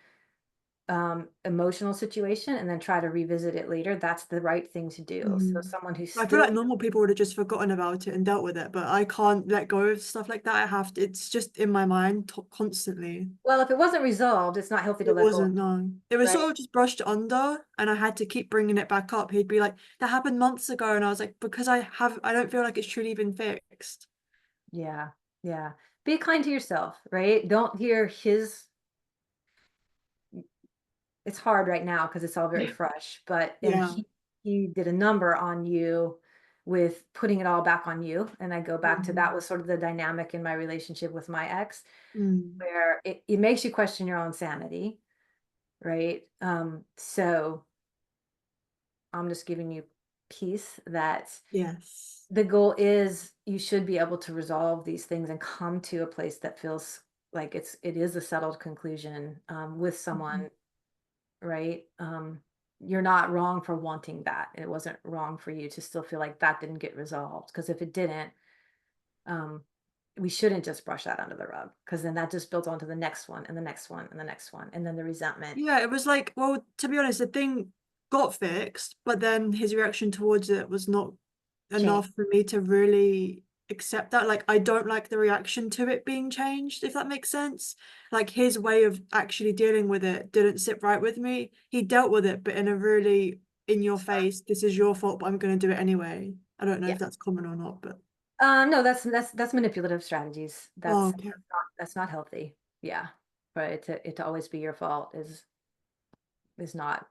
emotional situation and then try to revisit it later. That's the right thing to do. So someone who's I feel like normal people would have just forgotten about it and dealt with it, but I can't let go of stuff like that. I have to, it's just in my mind constantly. well, if it wasn't resolved, it's not healthy to It let go. wasn't, no. It was sort Right. of just brushed under, and I had to keep bringing it back up. He'd be like, that happened months ago. And I was like, because I don't feel like it's truly been fixed. Yeah. Be kind to yourself, right? Don't hear it's hard right now because it's all very fresh, but Yeah. he did a number on you with putting it all back on you. And I go back to that was sort of the dynamic in my relationship with my ex, where it makes you question your own sanity, right? So I'm just giving you peace that Yes. the goal is you should be able to resolve these things and come to a place that feels like it is a settled conclusion with someone, right? You're not wrong for wanting that. It wasn't wrong for you to still feel like that didn't get resolved, because if it didn't, we shouldn't just brush that under the rug, because then that just builds onto the next one and the next one and the next one, and then the resentment. Yeah, it was like, well, to be honest, the thing got fixed, but then his reaction towards it was not enough for me to really accept that. Like, I don't like the reaction to it being changed, if that makes sense. Like, his way of actually dealing with it didn't sit right with me. He dealt with it, but in a really in your face, this is your fault, but I'm going to do it anyway. I don't know Yeah. if that's common or not, but No, that's manipulative strategies. oh, That's okay. that's not healthy. Yeah, but it to always be your fault is not.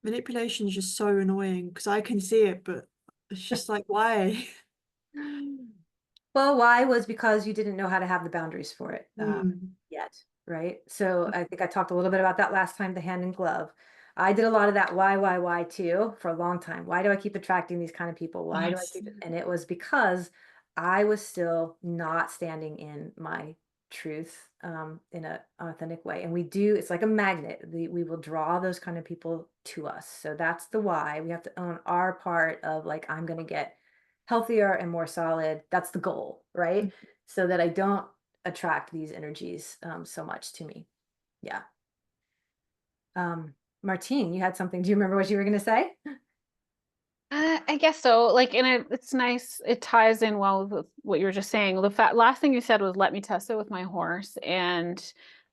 Manipulation is just so annoying because I can see it, but it's just like, why? Well, why was because you didn't know how to have the boundaries for it Mm. yet, right? So I think I talked a little bit about that last time, the hand in glove. I did a lot of that why too for a long time. Why do I keep attracting these kind of people? Why do I keep it? And it was because I was still not standing in my truth in an authentic way. And we do, it's like a magnet. We will draw those kind of people to us. So that's the why. We have to own our part of like, I'm going to get healthier and more solid. That's the goal, right? So that I don't attract these energies so much to me. Yeah. Martine, you had something. Do you remember what you were going to say? I guess so. Like, and it's nice. It ties in well with what you were just saying. The last thing you said was, "Let me test it with my horse," and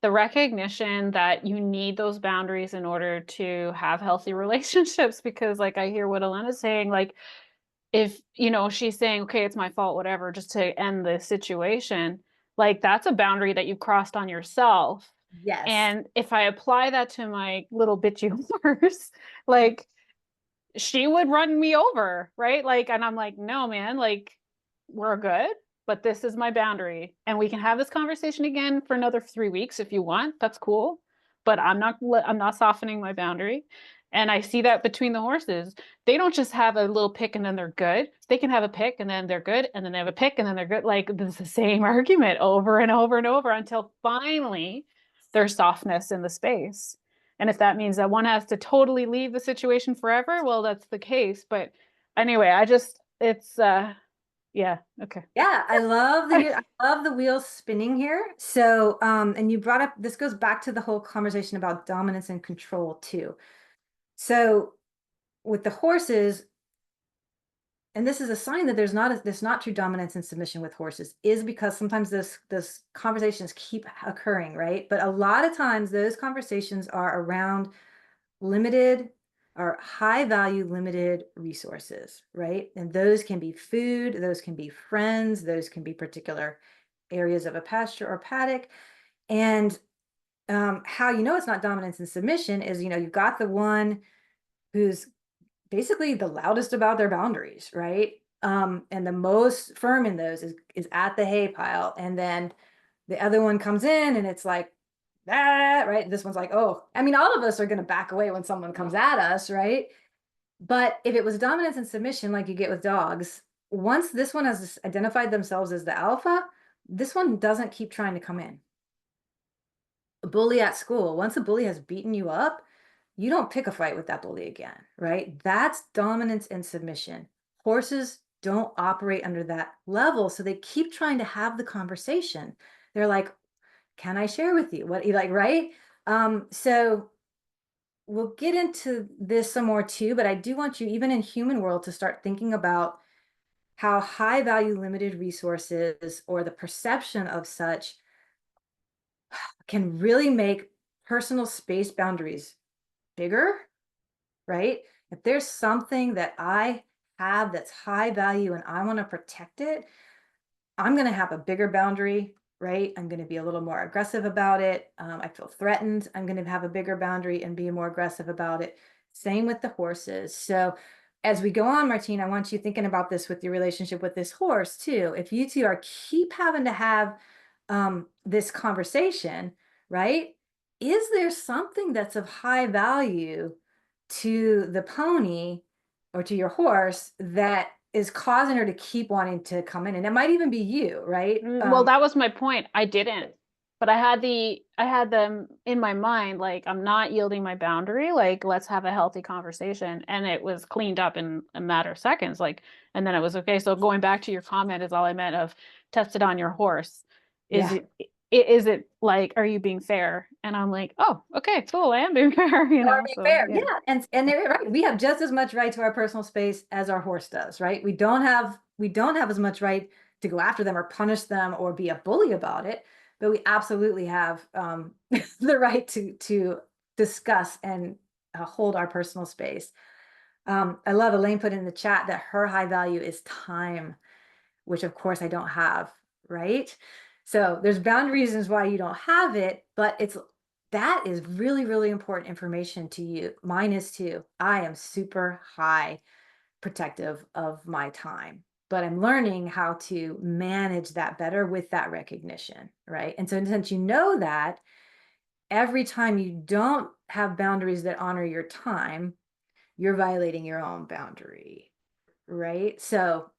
the recognition that you need those boundaries in order to have healthy relationships. Because, like, I hear what Elena's saying. Like, if she's saying, "Okay, it's my fault," whatever, just to end the situation. Like, that's a boundary that you've crossed on yourself. Yes. And if I apply that to my little bitchy horse, like, she would run me over, right? Like, and I'm like, no, man, like, we're good, but this is my boundary. And we can have this conversation again for another 3 weeks if you want. That's cool. But I'm not softening my boundary. And I see that between the horses. They don't just have a little pick and then they're good. They can have a pick and then they're good. And then they have a pick and then they're good. Like, it's the same argument over and over and over until finally there's softness in the space. And if that means that one has to totally leave the situation forever, well, that's the case. But anyway, yeah, okay. Yeah, I love the wheels spinning here. So, and you brought up, this goes back to the whole conversation about dominance and control too. So with the horses, and this is a sign that there's not true dominance and submission with horses, is because sometimes this conversations keep occurring, right? But a lot of times those conversations are around limited or high value limited resources, right? And those can be food, those can be friends, those can be particular areas of a pasture or paddock. And how you know it's not dominance and submission is, you've got the one who's basically the loudest about their boundaries, right? And the most firm in those is at the hay pile. And then the other one comes in and it's like, that, right? This one's like, oh, I mean, all of us are going to back away when someone comes at us, right? But if it was dominance and submission, like you get with dogs, once this one has identified themselves as the alpha, this one doesn't keep trying to come in. A bully at school, once a bully has beaten you up, you don't pick a fight with that bully again, right? That's dominance and submission. Horses don't operate under that level, so they keep trying to have the conversation. They're like, can I share with you what you like, right? So we'll get into this some more too, but I do want you, even in human world, to start thinking about how high value limited resources or the perception of such can really make personal space boundaries bigger, right? If there's something that I have that's high value and I want to protect it, I'm going to have a bigger boundary, right? I'm going to be a little more aggressive about it. I feel threatened. I'm going to have a bigger boundary and be more aggressive about it. Same with the horses. So as we go on, Martine, I want you thinking about this with your relationship with this horse too. If you two are keep having to have this conversation, right? Is there something that's of high value to the pony or to your horse that is causing her to keep wanting to come in? And it might even be you, right? Well, that was my point. I didn't, but I had them in my mind, like, I'm not yielding my boundary, like, let's have a healthy conversation. And it was cleaned up in a matter of seconds. Like, and then it was okay. So going back to your comment is all I meant of tested on your horse. Is Yeah. is it like, are you being fair? And I'm like, oh, okay, cool, I am being fair, you know. Being So fair. yeah. Yeah. And they're right. We have just as much right to our personal space as our horse does, right? We don't have as much right to go after them or punish them or be a bully about it, but we absolutely have the right to discuss and hold our personal space. I love Elaine put in the chat that her high value is time, which of course I don't have, right? So there's bound reasons why you don't have it, but that is really, really important information to you. Mine is too. I am super high protective of my time, but I'm learning how to manage that better with that recognition, right? And so since you know that, every time you don't have boundaries that honor your time, you're violating your own boundary, right? So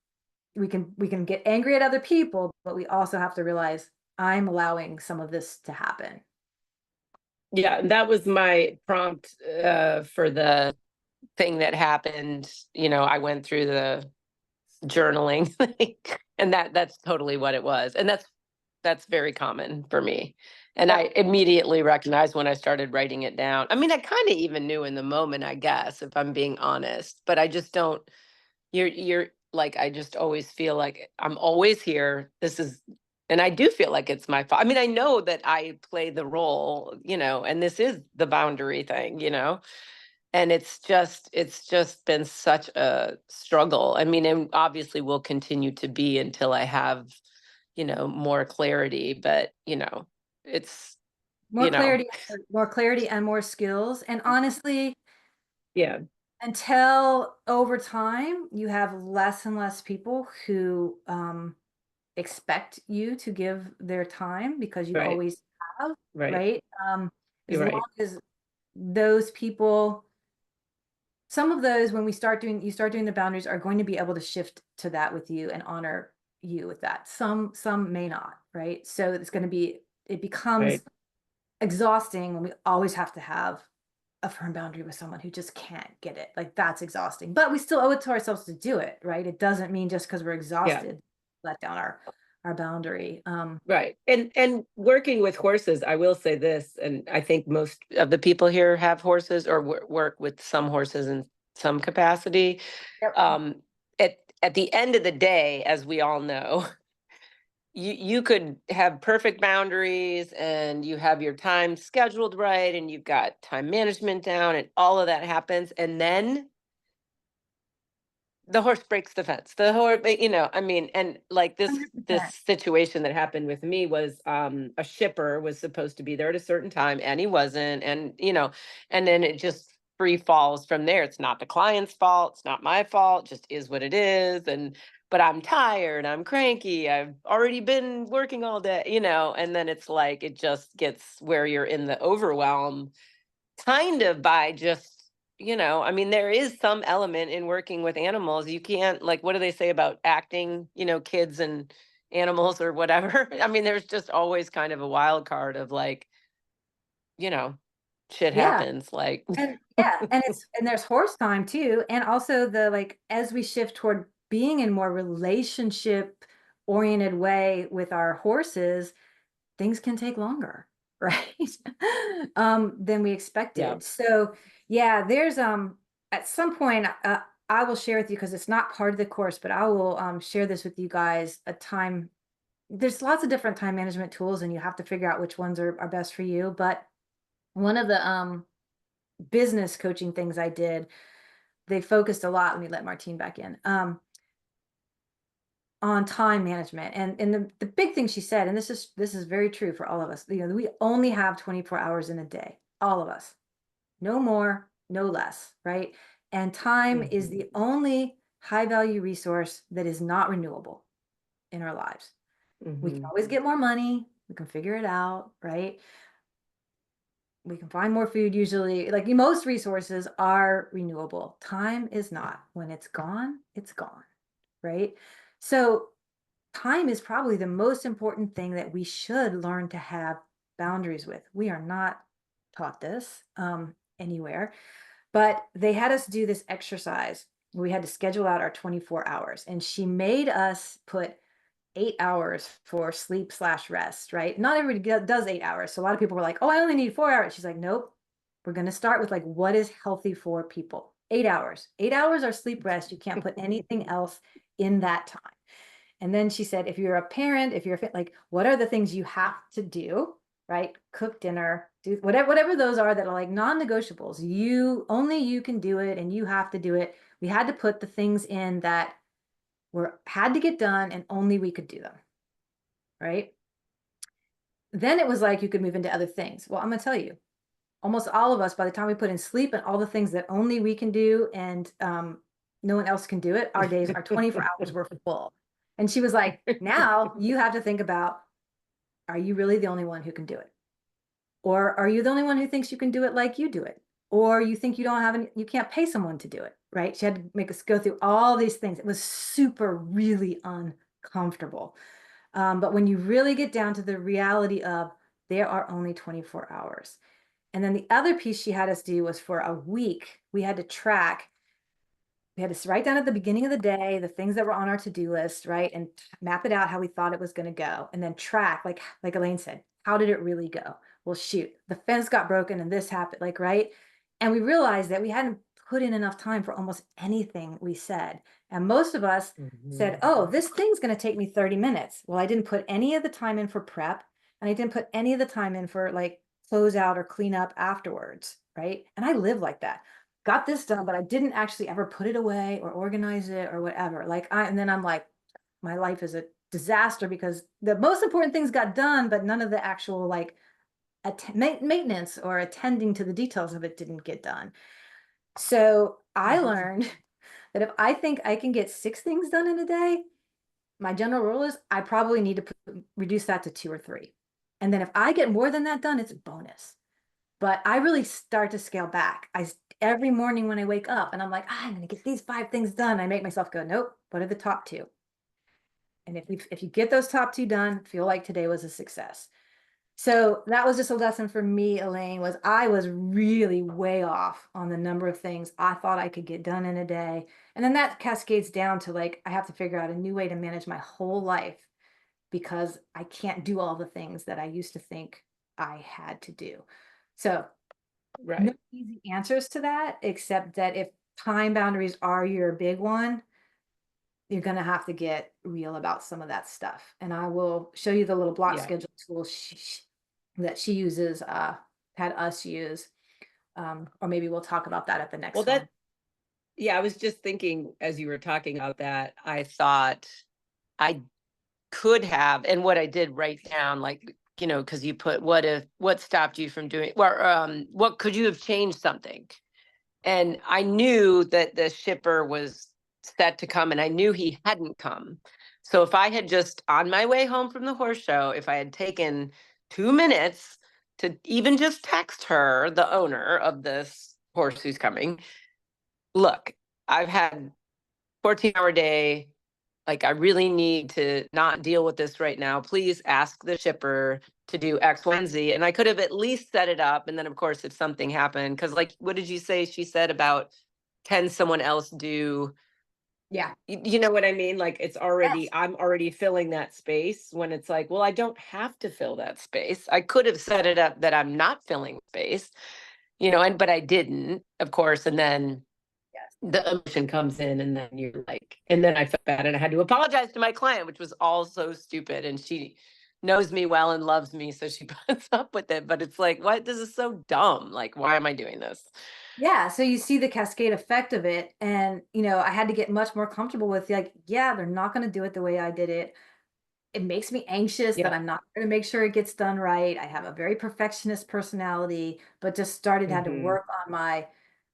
we can get angry at other people, but we also have to realize I'm allowing some of this to happen. Yeah, that was my prompt for the thing that happened. I went through the journaling thing, and that's totally what it was. And that's very common for me. And I immediately recognized when I started writing it down. I mean, I kind of even knew in the moment, I guess, if I'm being honest, but I just don't, you're like, I just always feel like I'm always here. And I do feel like it's my fault. I mean, I know that I play the role, and this is the boundary thing, and it's just been such a struggle. I mean, and obviously will continue to be until I have, more clarity, but it's, More clarity and more skills. And honestly, yeah, until over time you have less and less people who expect you to give their time because you right, always have, right. right? As You're long right. as those people, some of those, when you start doing the boundaries, are going to be able to shift to that with you and honor you with that. Some may not, right? So it becomes Right. exhausting when we always have to have a firm boundary with someone who just can't get it. Like, that's exhausting, but we still owe it to ourselves to do it, right? It doesn't mean just because we're exhausted, let down our boundary. Right. And working with horses, I will say this, and I think most of the people here have horses or work with some horses in some capacity. Yep. At the end of the day, as we all know, you could have perfect boundaries and you have your time scheduled right and you've got time management down and all of that happens, and then the horse breaks the fence. The horse, I mean, and like this 100%. situation that happened with me was a shipper was supposed to be there at a certain time and he wasn't, and and then it just free falls from there. It's not the client's fault, it's not my fault, just is what it is. And but I'm tired, I'm cranky, I've already been working all day, and then it's like it just gets where you're in the overwhelm kind of by just I mean, there is some element in working with animals. You can't, like, what do they say about acting, kids and animals or whatever? I mean, there's just always kind of a wild card of like, shit Yeah. happens. Like, And and there's horse time too. And also as we shift toward being in more relationship oriented way with our horses, things can take longer, right? Than we yeah, expected. So yeah, there's at some point I will share with you, because it's not part of the course, but I will share this with you guys there's lots of different time management tools and you have to figure out which ones are best for you. But one of the business coaching things I did, they focused a lot, let me let Martine back in, on time management. And the big thing she said, and this is very true for all of us, we only have 24 hours in a day, all of us, no more, no less, right? And time is the only high value resource that is not renewable in our lives. We can always get more money, we can figure it out, right? We can find more food usually. Like, most resources are renewable. Time is not. When it's gone, right? So time is probably the most important thing that we should learn to have boundaries with. We are not taught this anywhere, but they had us do this exercise. We had to schedule out our 24 hours, and she made us put 8 hours for sleep/rest, right? Not everybody does 8 hours. So a lot of people were like, oh, I only need 4 hours. She's like, nope. We're going to start with like, what is healthy for people? 8 hours. 8 hours are sleep rest. You can't put anything else in that time. And then she said, if you're a parent, if you're like, what are the things you have to do, right? Cook dinner, do whatever those are that are like non-negotiables. Only you can do it and you have to do it. We had to put the things in that had to get done and only we could do them, right? Then it was like you could move into other things. Well, I'm going to tell you, almost all of us, by the time we put in sleep and all the things that only we can do and no one else can do it, our days, our 24 hours were full. And she was like, now you have to think about, are you really the only one who can do it? Or are you the only one who thinks you can do it like you do it? Or you think you can't pay someone to do it, right? She had to make us go through all these things. It was really uncomfortable. But when you really get down to the reality of there are only 24 hours. And then the other piece she had us do was for a week, we had to track. We had to write down at the beginning of the day the things that were on our to-do list, right? And map it out how we thought it was going to go. And then track, like Elaine said, how did it really go? Well, shoot, the fence got broken and this happened, like, right? And we realized that we hadn't put in enough time for almost anything we said. And most of us said, oh, this thing's going to take me 30 minutes. Well, I didn't put any of the time in for prep. And I didn't put any of the time in for like close out or clean up afterwards, right? And I live like that. Got this done, but I didn't actually ever put it away or organize it or whatever. And then I'm like, my life is a disaster because the most important things got done, but none of the actual like maintenance or attending to the details of it didn't get done. So I learned that if I think I can get 6 things done in a day, my general rule is I probably need to reduce that to 2 or 3. And then if I get more than that done, it's a bonus. But I really start to scale back. Every morning when I wake up and I'm like, I'm going to get these 5 things done, I make myself go, nope, what are the top 2? And if you get those top 2 done, feel like today was a success. So that was just a lesson for me, Elaine, was I was really way off on the number of things I thought I could get done in a day. And then that cascades down to like, I have to figure out a new way to manage my whole life because I can't do all the things that I used to think I had to do. So no easy answers to that, except that if time boundaries are your big one, you're going to have to get real about some of that stuff. And I will show you the little block schedule tool that she uses, had us use. Or maybe we'll talk about that at the next one. Yeah, I was just thinking as you were talking about that, I thought I could have, and what I did write down, like, you know, because you put what stopped you from doing, or what could you have changed something? And I knew that the shipper was set to come and I knew he hadn't come. So if I had just on my way home from the horse show, if I had taken 2 minutes to even just text her, the owner of this horse who's coming, look, I've had 14-hour day. Like, I really need to not deal with this right now. Please ask the shipper to do X, Y, and Z. And I could have at least set it up. And then, of course, if something happened, because like, what did you say she said about, can someone else do? Yeah. You know what I mean? Like, it's already, I'm already filling that space when it's like, well, I don't have to fill that space. I could have set it up that I'm not filling space, you know, but I didn't, of course. And then the emotion comes in and then you're like, and then I felt bad and I had to apologize to my client, which was all so stupid. And she knows me well and loves me. So she puts up with it, but it's like, what? This is so dumb. Like, why am I doing this? Yeah. So you see the cascade effect of it. And, you know, I had to get much more comfortable with like, yeah, they're not going to do it the way I did it. It makes me anxious that I'm not going to make sure it gets done right. I have a very perfectionist personality, but just had to work on my,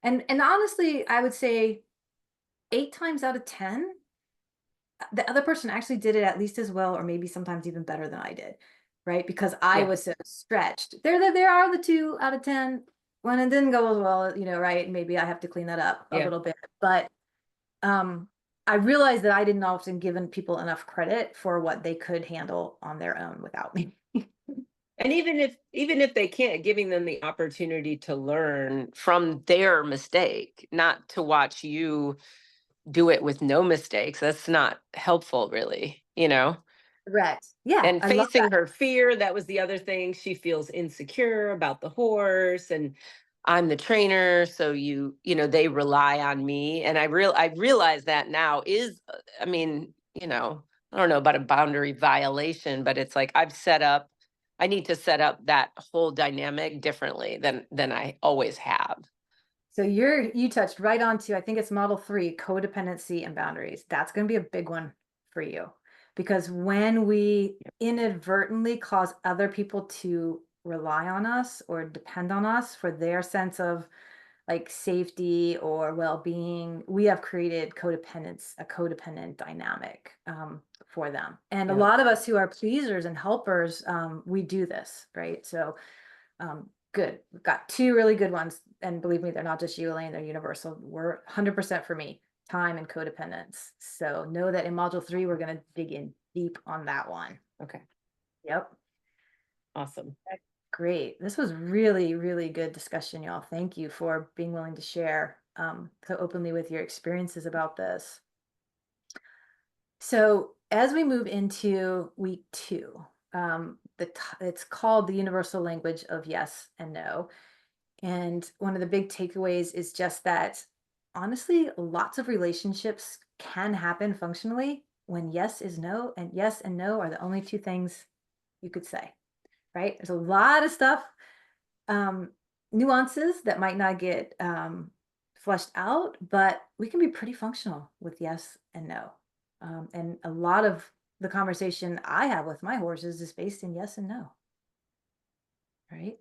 and honestly, I would say 8 times out of 10, the other person actually did it at least as well, or maybe sometimes even better than I did, right? Because I was so stretched. There are the 2 out of 10 when it didn't go as well, you know, right? Maybe I have to clean that up a little bit, but I realized that I didn't often give people enough credit for what they could handle on their own without me. And even if they can't, giving them the opportunity to learn from their mistake, not to watch you do it with no mistakes. That's not helpful, really, you know? Correct. Yeah. And I love facing her fear, that was the other thing. She feels insecure about the horse, and I'm the trainer, so they rely on me. And I realize that now is, I mean, I don't know about a boundary violation, but it's like I need to set up that whole dynamic differently than I always have. So you touched right onto, I think it's model 3, codependency and boundaries. That's going to be a big one for you, because when we inadvertently cause other people to rely on us or depend on us for their sense of like safety or well-being, we have created a codependent dynamic for them. And a Yeah. lot of us who are pleasers and helpers, we do this, right? So good. We've got 2 really good ones. And believe me, they're not just you, Elaine, they're universal. We're 100% for me, time and codependence. So know that in module 3, we're going to dig in deep on that one. Okay. Yep. Awesome. Great. This was really, really good discussion, y'all. Thank you for being willing to share so openly with your experiences about this. So as we move into week 2, it's called the universal language of yes and no. And one of the big takeaways is just that, honestly, lots of relationships can happen functionally when yes is no, and yes and no are the only 2 things you could say, right? There's a lot of stuff, nuances that might not get fleshed out, but we can be pretty functional with yes and no. And a lot of the conversation I have with my horses is based in yes and no, right?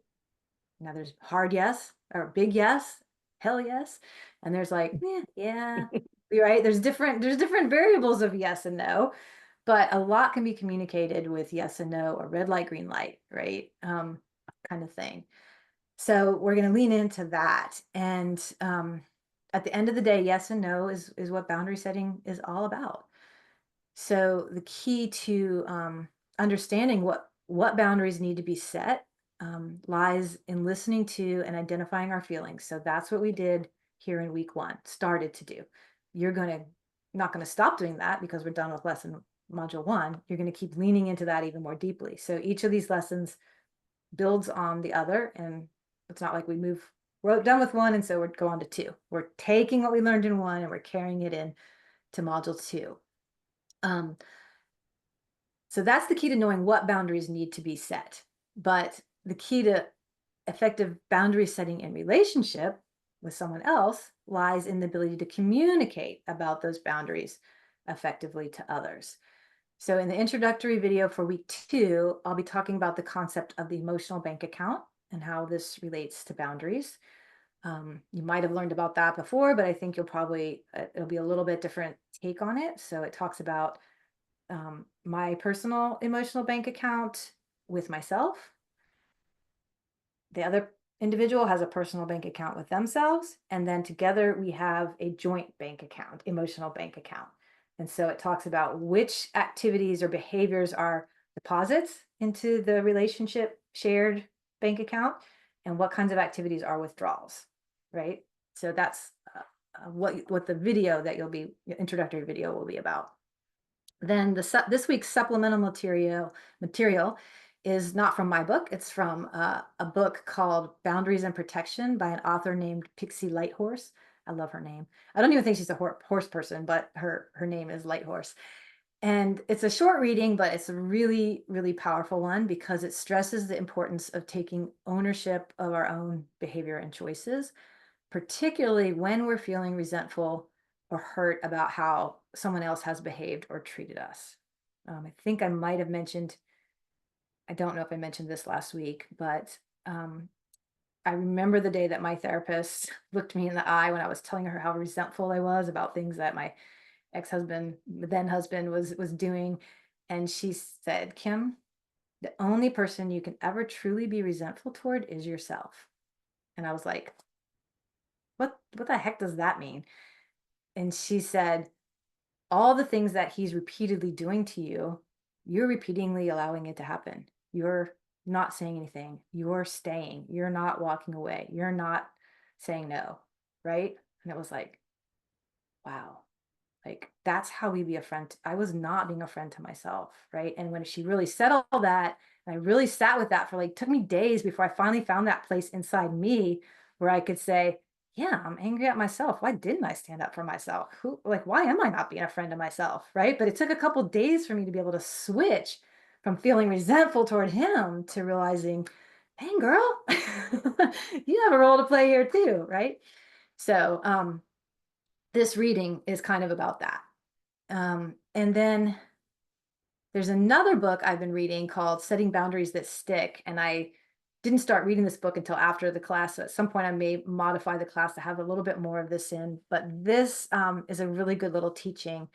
Now there's hard yes or big yes, hell yes, and there's like, yeah, you're right. There's different variables of yes and no, but a lot can be communicated with yes and no or red light, green light, right? Kind of thing. So we're going to lean into that. And at the end of the day, yes and no is what boundary setting is all about. So the key to understanding what boundaries need to be set lies in listening to and identifying our feelings. So that's what we did here in week 1, started to do. You're not going to stop doing that because we're done with lesson module 1. You're going to keep leaning into that even more deeply. So each of these lessons builds on the other, and it's not like we're done with 1 and so we're go on to 2. We're taking what we learned in 1 and we're carrying it in to module 2. So that's the key to knowing what boundaries need to be set. But the key to effective boundary setting in relationship with someone else lies in the ability to communicate about those boundaries effectively to others. So in the introductory video for week 2, I'll be talking about the concept of the emotional bank account and how this relates to boundaries. You might have learned about that before, but I think it'll be a little bit different take on it. So it talks about my personal emotional bank account with myself. The other individual has a personal bank account with themselves. And then together we have a joint bank account, emotional bank account. And so it talks about which activities or behaviors are deposits into the relationship shared bank account and what kinds of activities are withdrawals, right? So that's what the video that introductory video will be about. Then this week's supplemental material is not from my book. It's from a book called Boundaries and Protection by an author named Pixie Lighthorse. I love her name. I don't even think she's a horse person, but her name is Lighthorse. And it's a short reading, but it's a really, really powerful one because it stresses the importance of taking ownership of our own behavior and choices, particularly when we're feeling resentful or hurt about how someone else has behaved or treated us. I think I might have mentioned, I don't know if I mentioned this last week, but I remember the day that my therapist looked me in the eye when I was telling her how resentful I was about things that my ex-husband, then husband, was doing. And she said, Kim, the only person you can ever truly be resentful toward is yourself. And I was like, what the heck does that mean? And she said, all the things that he's repeatedly doing to you, you're repeatedly allowing it to happen. You're not saying anything. You're staying. You're not walking away. You're not saying no, right? And it was like, wow. Like, that's how we be a friend. I was not being a friend to myself, right? And when she really said all that, and I really sat with that for like, took me days before I finally found that place inside me where I could say, yeah, I'm angry at myself. Why didn't I stand up for myself? Why am I not being a friend to myself, right? But it took a couple days for me to be able to switch from feeling resentful toward him to realizing, dang girl, you have a role to play here too, right? So, this reading is kind of about that. And then there's another book I've been reading called Setting Boundaries That Stick. And I didn't start reading this book until after the class. So at some point I may modify the class to have a little bit more of this in, but this is a really good little teaching.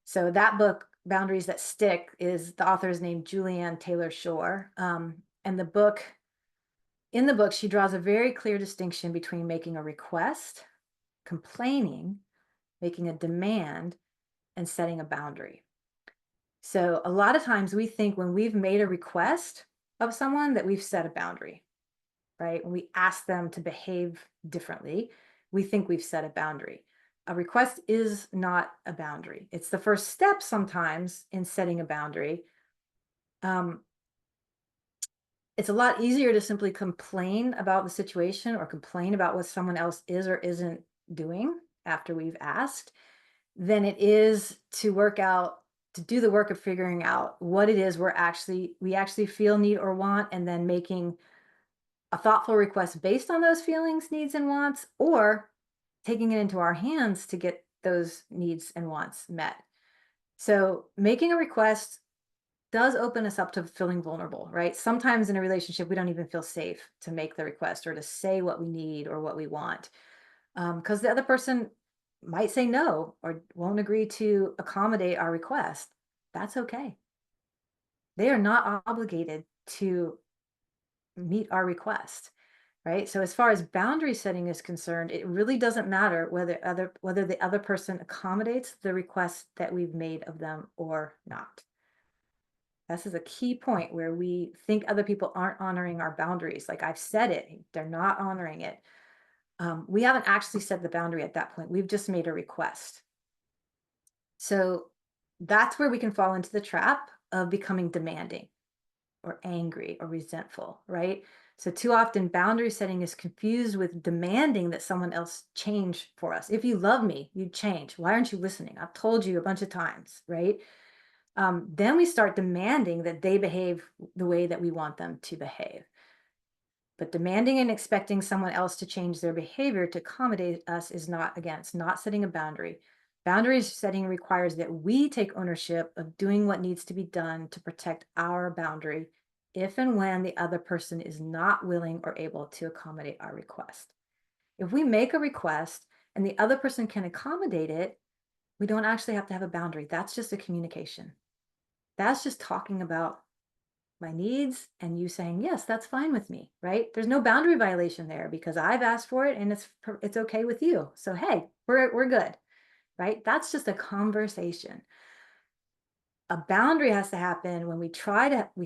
So that book, Boundaries That Stick, is the author is named Julianne Taylor Shore. And in the book, she draws a very clear distinction between making a request, complaining, making a demand, and setting a boundary. So a lot of times we think when we've made a request of someone that we've set a boundary, right? When we ask them to behave differently, we think we've set a boundary. A request is not a boundary. It's the first step sometimes in setting a boundary. It's a lot easier to simply complain about the situation or complain about what someone else is or isn't doing after we've asked than it is to do the work of figuring out what it is we actually feel, need, or want, and then making a thoughtful request based on those feelings, needs, and wants, or taking it into our hands to get those needs and wants met. So making a request does open us up to feeling vulnerable, right? Sometimes in a relationship, we don't even feel safe to make the request or to say what we need or what we want, because the other person might say no or won't agree to accommodate our request. That's okay. They are not obligated to meet our request, right? So as far as boundary setting is concerned, it really doesn't matter whether the other person accommodates the request that we've made of them or not. This is a key point where we think other people aren't honoring our boundaries. Like I've said it, they're not honoring it. We haven't actually set the boundary at that point. We've just made a request. So that's where we can fall into the trap of becoming demanding or angry or resentful, right? So too often boundary setting is confused with demanding that someone else change for us. If you love me, you change. Why aren't you listening? I've told you a bunch of times, right? Then we start demanding that they behave the way that we want them to behave. But demanding and expecting someone else to change their behavior to accommodate us is not, again, it's not setting a boundary. Boundary setting requires that we take ownership of doing what needs to be done to protect our boundary if and when the other person is not willing or able to accommodate our request. If we make a request and the other person can accommodate it, we don't actually have to have a boundary. That's just a communication. That's just talking about my needs and you saying, yes, that's fine with me, right? There's no boundary violation there because I've asked for it and it's okay with you. So, hey, we're good, right? That's just a conversation. A boundary has to happen when we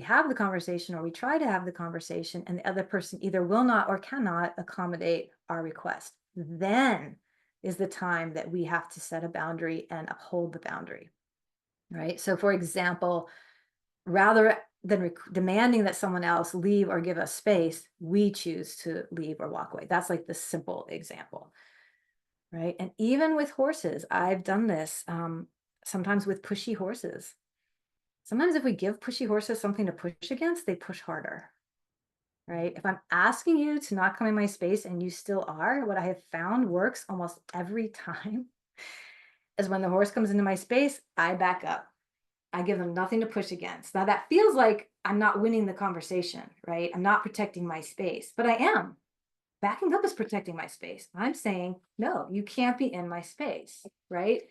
have the conversation or we try to have the conversation and the other person either will not or cannot accommodate our request. Then is the time that we have to set a boundary and uphold the boundary, right? So for example, rather than demanding that someone else leave or give us space, we choose to leave or walk away. That's like the simple example, right? And even with horses, I've done this sometimes with pushy horses. Sometimes if we give pushy horses something to push against, they push harder, right? If I'm asking you to not come in my space and you still are, what I have found works almost every time is when the horse comes into my space, I back up. I give them nothing to push against. Now that feels like I'm not winning the conversation, right? I'm not protecting my space, but I am. Backing up is protecting my space. I'm saying, no, you can't be in my space, right?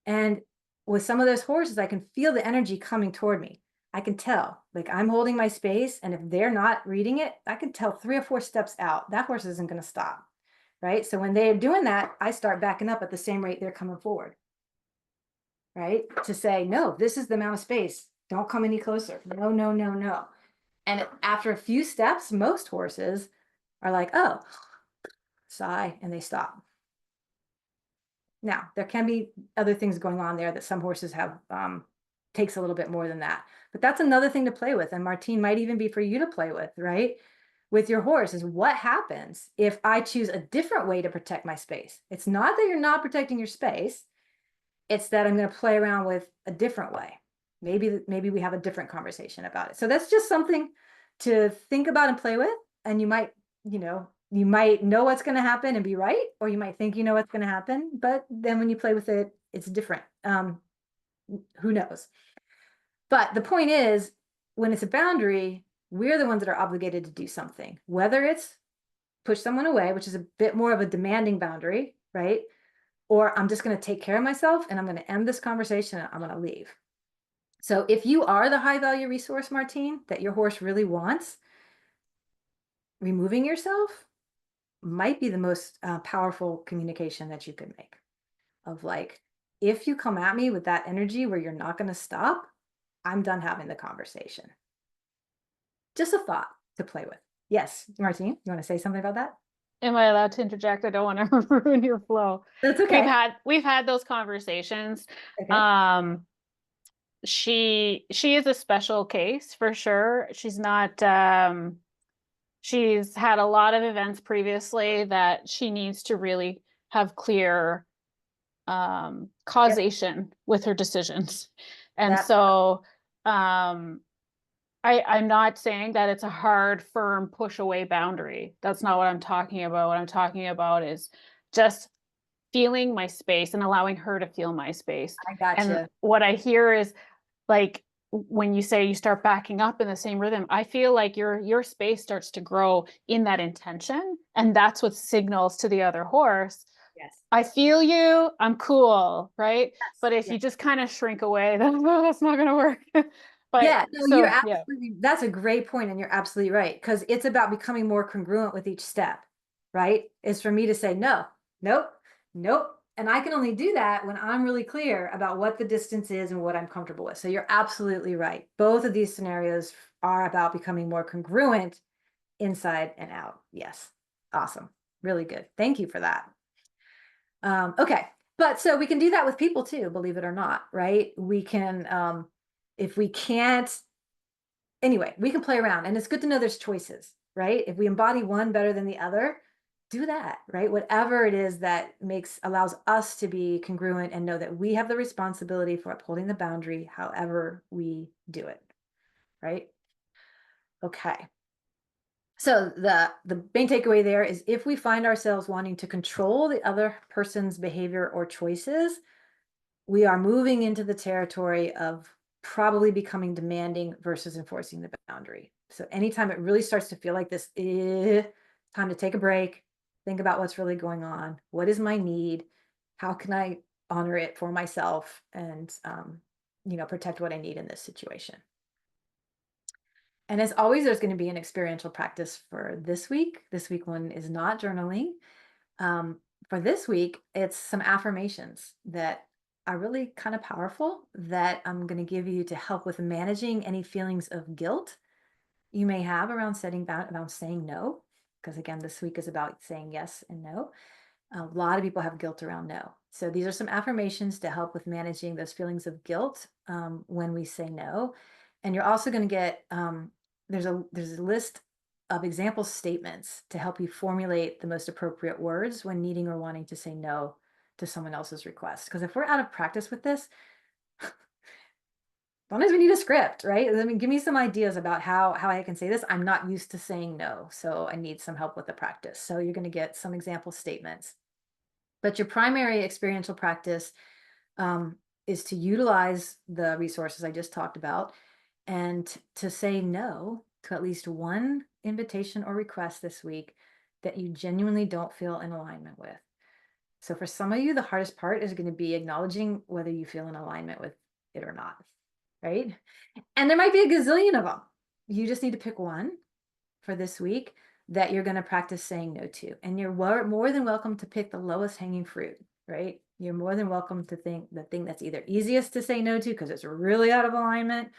And with some of those horses, I can feel the energy coming toward me. I can tell, like I'm holding my space, and if they're not reading it, I can tell 3 or 4 steps out, that horse isn't going to stop, right? So when they're doing that, I start backing up at the same rate they're coming forward, right? To say, no, this is the amount of space. Don't come any closer. No, no, no, no. And after a few steps, most horses are like, oh, sigh, and they stop. Now, there can be other things going on there that some horses have, takes a little bit more than that. But that's another thing to play with. And Martine, might even be for you to play with, right? With your horse, is what happens if I choose a different way to protect my space? It's not that you're not protecting your space. It's that I'm going to play around with a different way. Maybe we have a different conversation about it. So that's just something to think about and play with. And you might know what's going to happen and be right, or you might think you know what's going to happen, but then when you play with it, it's different. Who knows? But the point is, when it's a boundary, we're the ones that are obligated to do something, whether it's push someone away, which is a bit more of a demanding boundary, right? Or I'm just going to take care of myself and I'm going to end this conversation and I'm going to leave. So if you are the high value resource, Martine, that your horse really wants, removing yourself might be the most powerful communication that you can make. Of like, if you come at me with that energy where you're not going to stop, I'm done having the conversation. Just a thought to play with. Yes, Martine, you want to say something about that? Am I allowed to interject? I don't want to ruin your flow. That's okay. We've had those conversations. Okay. She is a special case for sure. She's not she's had a lot of events previously that she needs to really have clear causation with her decisions. And so I'm not saying that it's a hard, firm push away boundary. That's not what I'm talking about. What I'm talking about is just feeling my space and allowing her to feel my space. I gotcha. And what I hear is, like, when you say you start backing up in the same rhythm, I feel like your space starts to grow in that intention. And that's what signals to the other horse. Yes. I feel you, I'm cool, right? Yes. But if you just kind of shrink away, that's not going to work. But yeah, no, so, you're absolutely, that's a great point, and you're absolutely right, because it's about becoming more congruent with each step, right? Is for me to say no, nope, nope. And I can only do that when I'm really clear about what the distance is and what I'm comfortable with. So you're absolutely right. Both of these scenarios are about becoming more congruent inside and out. Yes. Awesome. Really good. Thank you for that. Okay. But so we can do that with people too, believe it or not, right? We can, if we can't, anyway, we can play around, and it's good to know there's choices, right? If we embody one better than the other, do that, right? Whatever it is that allows us to be congruent and know that we have the responsibility for upholding the boundary, however we do it, right? Okay. So the main takeaway there is, if we find ourselves wanting to control the other person's behavior or choices, we are moving into the territory of probably becoming demanding versus enforcing the boundary. So anytime it really starts to feel like this, time to take a break, think about what's really going on. What is my need? How can I honor it for myself and, protect what I need in this situation? And as always, there's going to be an experiential practice for this week. This week one is not journaling. For this week, it's some affirmations that are really kind of powerful that I'm going to give you to help with managing any feelings of guilt you may have around around saying no. Because again, this week is about saying yes and no. A lot of people have guilt around no. So these are some affirmations to help with managing those feelings of guilt when we say no. And you're also going to get, there's a list of example statements to help you formulate the most appropriate words when needing or wanting to say no to someone else's request. Because if we're out of practice with this, sometimes we need a script, right? I mean, give me some ideas about how I can say this. I'm not used to saying no, so I need some help with the practice. So you're going to get some example statements. But your primary experiential practice is to utilize the resources I just talked about and to say no to at least one invitation or request this week that you genuinely don't feel in alignment with. So for some of you, the hardest part is going to be acknowledging whether you feel in alignment with it or not, right? And there might be a gazillion of them. You just need to pick one for this week that you're going to practice saying no to. And you're more than welcome to pick the lowest hanging fruit, right? You're more than welcome to think the thing that's either easiest to say no to because it's really out of alignment,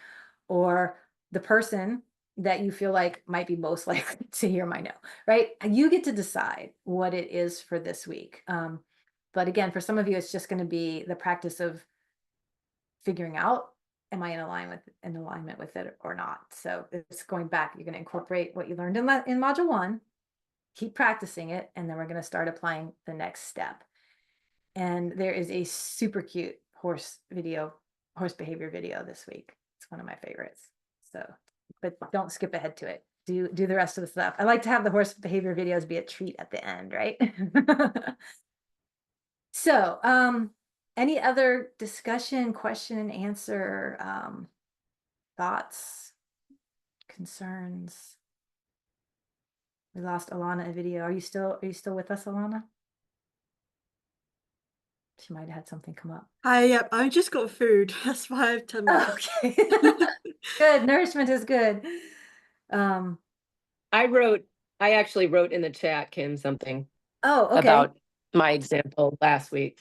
or the person that you feel like might be most likely to hear my no, right? You get to decide what it is for this week. But again, for some of you, it's just going to be the practice of figuring out, am I in alignment with it or not? So it's going back. You're going to incorporate what you learned in module 1, keep practicing it, and then we're going to start applying the next step. And there is a super cute horse behavior video this week. It's one of my favorites. So, but don't skip ahead to it. Do the rest of the stuff. I like to have the horse behavior videos be a treat at the end, right? So, any other discussion, question and answer, thoughts, concerns? We lost Alana in video. Are you still with us, Alana? She might have had something come up. Hi, yep, I just got food. That's why I've turned off. Okay. Good. Nourishment is good. I actually wrote in the chat, Kim, something Oh, okay. about my example last week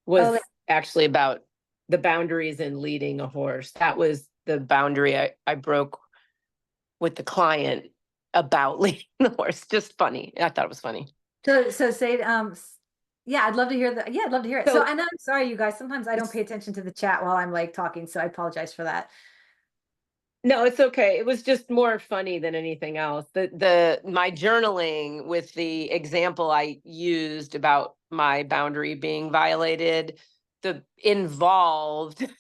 was actually about the boundaries in leading a horse. That was the boundary I broke with the client about leading the horse. Just funny. I thought it was funny. So say, yeah, I'd love to hear I'd love to hear it. So, So- and I'm sorry, you guys, sometimes I don't pay attention to the chat while I'm like talking, so I apologize for that. No, it's okay. It was just more funny than anything else. My journaling with the example I used about my boundary being violated, involved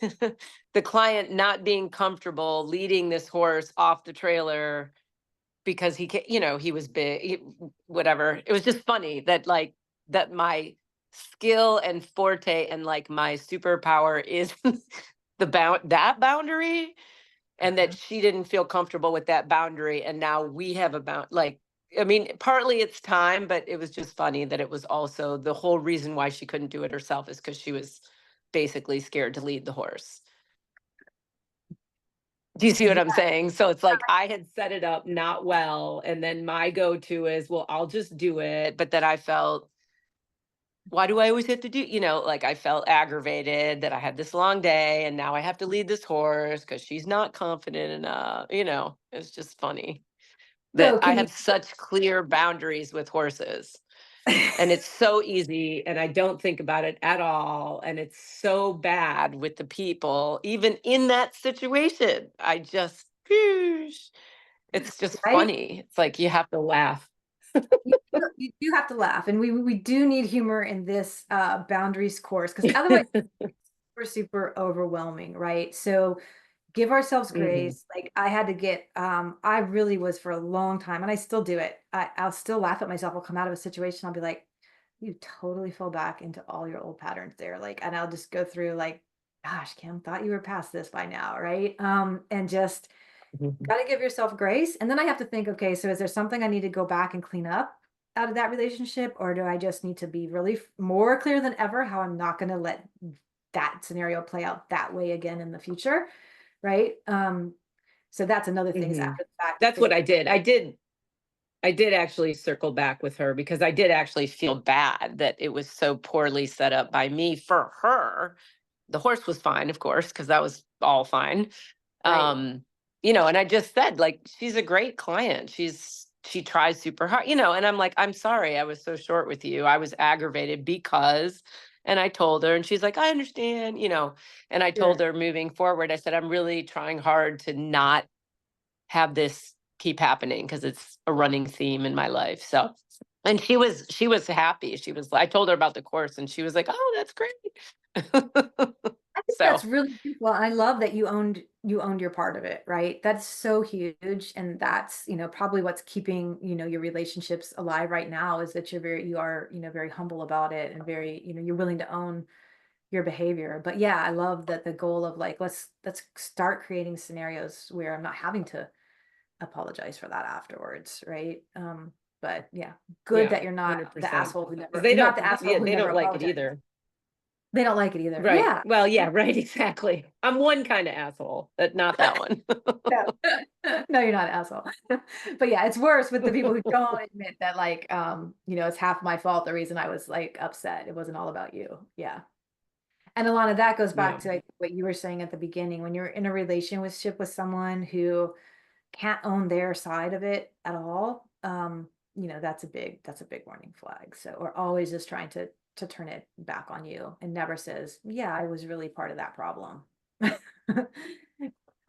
the client not being comfortable leading this horse off the trailer because he was big, whatever. It was just funny that that my skill and forte and like my superpower is that boundary. And that she didn't feel comfortable with that boundary. And now we have partly it's time, but it was just funny that it was also the whole reason why she couldn't do it herself is because she was basically scared to lead the horse. Do you see what I'm saying? So it's like I had set it up not well. And then my go-to is, well, I'll just do it. But then I felt, why do I always have to do, I felt aggravated that I had this long day and now I have to lead this horse because she's not confident enough. It's just funny that I have such clear boundaries with horses and it's so easy and I don't think about it at all. And it's so bad with the people, even in that situation. It's just funny. It's like you have to laugh. You do have to laugh, and we do need humor in this boundaries course, because otherwise we're super overwhelming, right? So give ourselves grace. Like I had to get, I really was for a long time, and I still do it. I'll still laugh at myself. I'll come out of a situation, I'll be like, you totally fell back into all your old patterns there. And I'll just go through gosh, Kim, thought you were past this by now, right? And just got to give yourself grace. And then I have to think, okay, so is there something I need to go back and clean up out of that relationship? Or do I just need to be really more clear than ever how I'm not going to let that scenario play out that way again in the future? Right. So that's another thing is after the fact. That's what I did. I did actually circle back with her because I did actually feel bad that it was so poorly set up by me for her. The horse was fine, of course, because that was all fine. Right. And I just said, she's a great client. She tries super hard, and I'm like, I'm sorry, I was so short with you. I was aggravated because, and I told her, and she's like, I understand, and I told her moving forward, I said, I'm really trying hard to not have this keep happening because it's a running theme in my life. So, and she was happy. I told her about the course and she was like, oh, that's great. I think that's really beautiful. I love that you owned your part of it, right? That's so huge. And that's, probably what's keeping, your relationships alive right now is that you are very humble about it and very, you're willing to own your behavior. But yeah, I love that the goal of let's start creating scenarios where I'm not having to apologize for that afterwards, right? But yeah, good that you're not 100%. the asshole who never. They not don't. the asshole who they never don't like it apologized. either. They don't like it either. Right. Yeah. Well, yeah, right. Exactly. I'm one kind of asshole, but not that one. No, you're not an asshole. But yeah, it's worse with the people who don't admit that it's half my fault. The reason I was upset, it wasn't all about you. Yeah. And Alana, that goes back to what you were saying at the beginning, when you're in a relationship with someone who can't own their side of it at all. That's a big warning flag. So we're always just trying to to turn it back on you and never says, yeah, I was really part of that problem.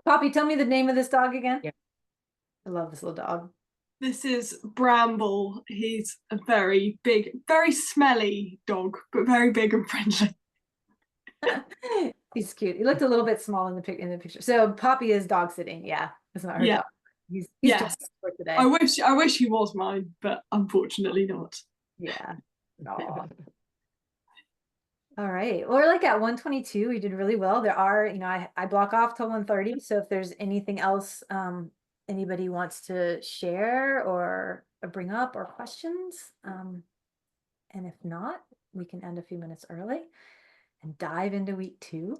Poppy, tell me the name of this dog again. Yeah. I love this little dog. This is Bramble. He's a very big, very smelly dog, but very big and friendly. He's cute. He looked a little bit small in the picture. So Poppy is dog sitting. Yeah, it's not her Yeah. dog. He's Yes. just for today. I wish he was mine, but unfortunately not. Yeah. Aw. All right. Well, we're like at 122. We did really well. There are, I block off till 1:30. So if there's anything else anybody wants to share or bring up or questions, and if not, we can end a few minutes early and dive into week 2.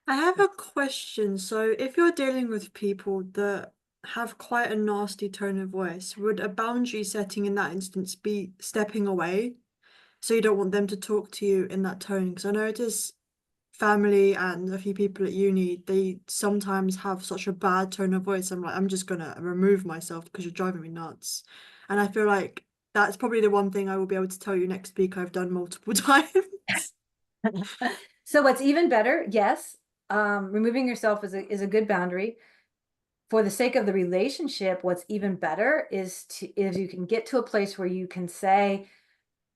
I have a question. So, if you're dealing with people that have quite a nasty tone of voice, would a boundary setting in that instance be stepping away? So you don't want them to talk to you in that tone? Because I notice family and a few people at uni, they sometimes have such a bad tone of voice. I'm like, I'm just gonna remove myself because you're driving me nuts. And I feel like that's probably the one thing I will be able to tell you next week I've done multiple times. So what's even better, yes, removing yourself is a good boundary. For the sake of the relationship, what's even better is you can get to a place where you can say,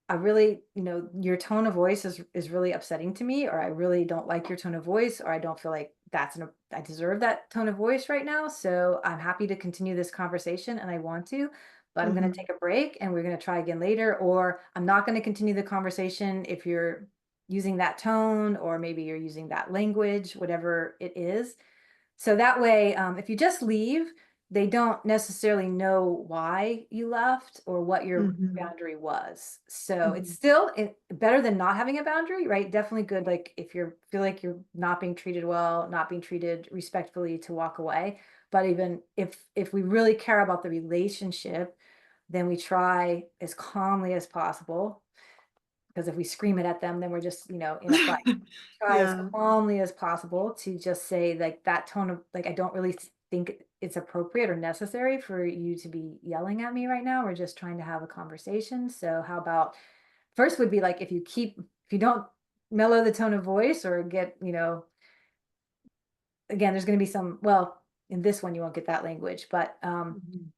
I really, your tone of voice is really upsetting to me, or I really don't like your tone of voice, or I don't feel like I deserve that tone of voice right now. So I'm happy to continue this conversation and I want to, but I'm going to take a break and we're going to try again later, or I'm not going to continue the conversation if you're using that tone, or maybe you're using that language, whatever it is. So that way, if you just leave, they don't necessarily know why you left or what your boundary was. So it's still better than not having a boundary, right? Definitely good. Like if you feel like you're not being treated well, not being treated respectfully, to walk away. But even if we really care about the relationship, then we try as calmly as possible. Because if we scream it at them, then we're just, in a fight. Try as Yeah. calmly as possible to just say, like, that tone of, like, I don't really think it's appropriate or necessary for you to be yelling at me right now. We're just trying to have a conversation. So how about, first would be like, if you don't mellow the tone of voice or get, again, there's going to be some, well, in this one, you won't get that language, but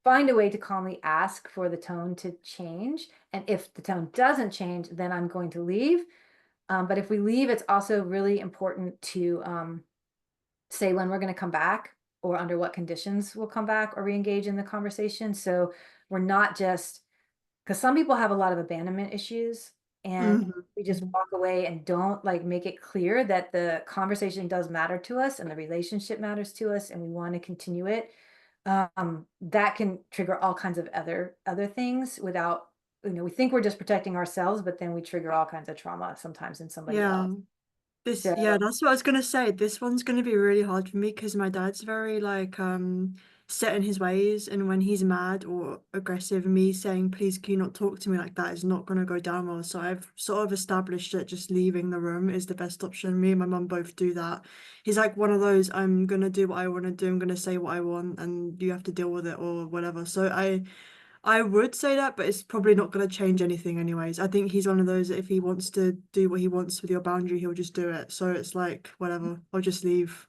find a way to calmly ask for the tone to change. And if the tone doesn't change, then I'm going to leave. But if we leave, it's also really important to say when we're going to come back, or under what conditions we'll come back or re-engage in the conversation. So we're not just, because some people have a lot of abandonment issues, and we just walk away and don't make it clear that the conversation does matter to us and the relationship matters to us and we want to continue it. That can trigger all kinds of other things without, we think we're just protecting ourselves, but then we trigger all kinds of trauma sometimes in somebody else. Yeah, that's what I was gonna say. This one's gonna be really hard for me because my dad's very set in his ways, and when he's mad or aggressive, me saying, please can you not talk to me like that, is not gonna go down well. So I've sort of established that just leaving the room is the best option. Me and my mum both do that. He's like one of those, I'm gonna do what I want to do, I'm gonna say what I want, and you have to deal with it or whatever. So I would say that, but it's probably not going to change anything anyways. I think he's one of those that if he wants to do what he wants with your boundary, he'll just do it. So it's like, whatever, I'll just leave.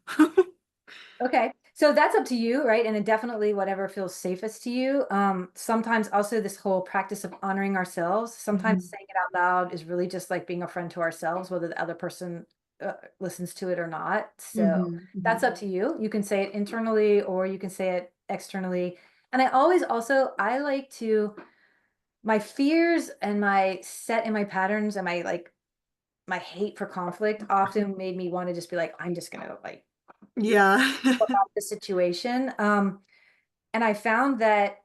Okay, so that's up to you, right? And then definitely whatever feels safest to you. Sometimes also this whole practice of honoring ourselves, sometimes saying it out loud is really just like being a friend to ourselves, whether the other person listens to it or not. So that's up to you. You can say it internally or you can say it externally. And I like to, my fears and my set in my patterns and my hate for conflict often made me want to just be like, I'm just gonna Yeah. about the situation. And I found that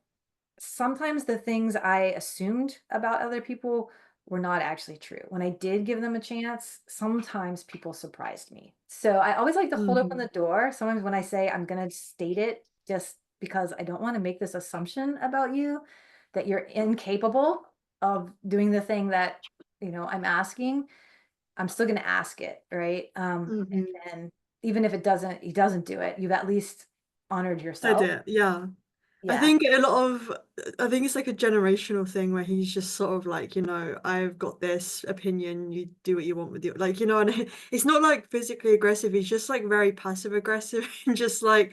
sometimes the things I assumed about other people were not actually true. When I did give them a chance, sometimes people surprised me. So I always like to hold open the door. Sometimes when I say I'm going to state it, just because I don't want to make this assumption about you that you're incapable of doing the thing that, I'm asking, I'm still going to ask it. Right. And then even if he doesn't do it, you've at least honored Said yourself. it. Yeah. I Yeah. think I think it's like a generational thing where he's just sort of like, I've got this opinion, you do what you want with your, like, and it's not like physically aggressive, he's just like very passive aggressive and just like,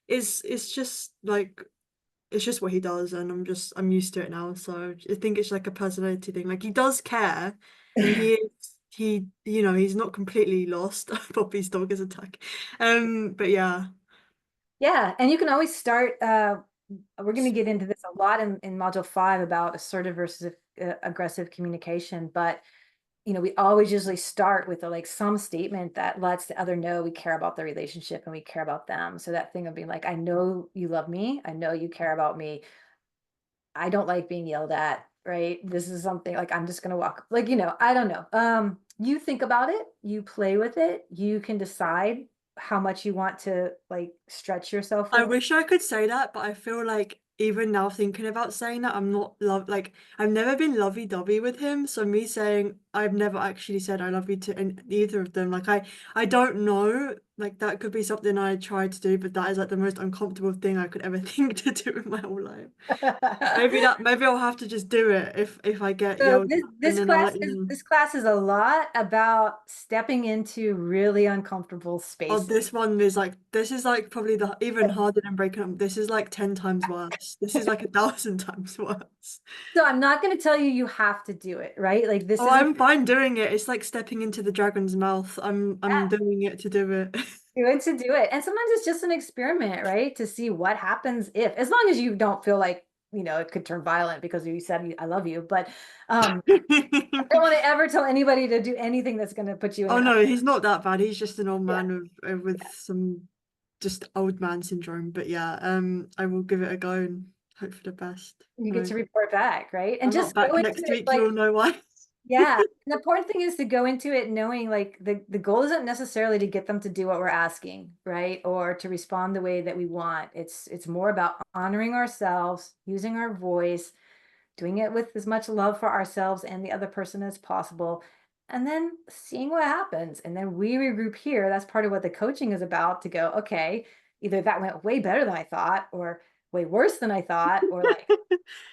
it's just like, it's just what he does, and I'm used to it now. So I think it's like a personality thing. Like he does care, and he's not completely lost. Poppy's dog is attacking. But yeah. Yeah, and you can always start. We're going to get into this a lot in module 5 about assertive versus aggressive communication, but we always usually start with like some statement that lets the other know we care about the relationship and we care about them. So that thing of being like, I know you love me, I know you care about me. I don't like being yelled at, right? This is something like I'm just gonna walk, like, I don't know. You think about it, you play with it, you can decide how much you want to like stretch yourself I with. wish I could say that, but I feel like even now thinking about saying that, I'm not like I've never been lovey-dovey with him. So me saying I've never actually said I love you to either of them. Like I don't know. Like that could be something I tried to do, but that is like the most uncomfortable thing I could ever think to do in my whole life. Maybe I'll have to just do it if I get So yelled this at, and this then I'll class let you is know. this class is a lot about stepping into really uncomfortable Oh, spaces. this is like probably the even harder than breaking up. This is like 10 times worse. This is like 1,000 times worse. So I'm not going to tell you have to do it, right? Like this Oh, is I'm fine doing it. It's like stepping into the dragon's mouth. I'm doing it to do it. good to do it. And sometimes it's just an experiment, right? To see what happens if, as long as you don't feel like, it could turn violent because you said I love you. But I don't want to ever tell anybody to do anything that's going to put you in Oh an no, he's not that bad. He's just an old Yeah. man with some just old man syndrome. But yeah, I will give it a go and hope for the best. You get to Right. report back, right? And I'm not just go back into next it week. like, You'll know why. yeah. The important thing is to go into it knowing like the goal isn't necessarily to get them to do what we're asking, right? Or to respond the way that we want. It's more about honoring ourselves, using our voice, doing it with as much love for ourselves and the other person as possible, and then seeing what happens. And then we regroup here. That's part of what the coaching is about, to go, okay, either that went way better than I thought, or way worse than I thought, or like, I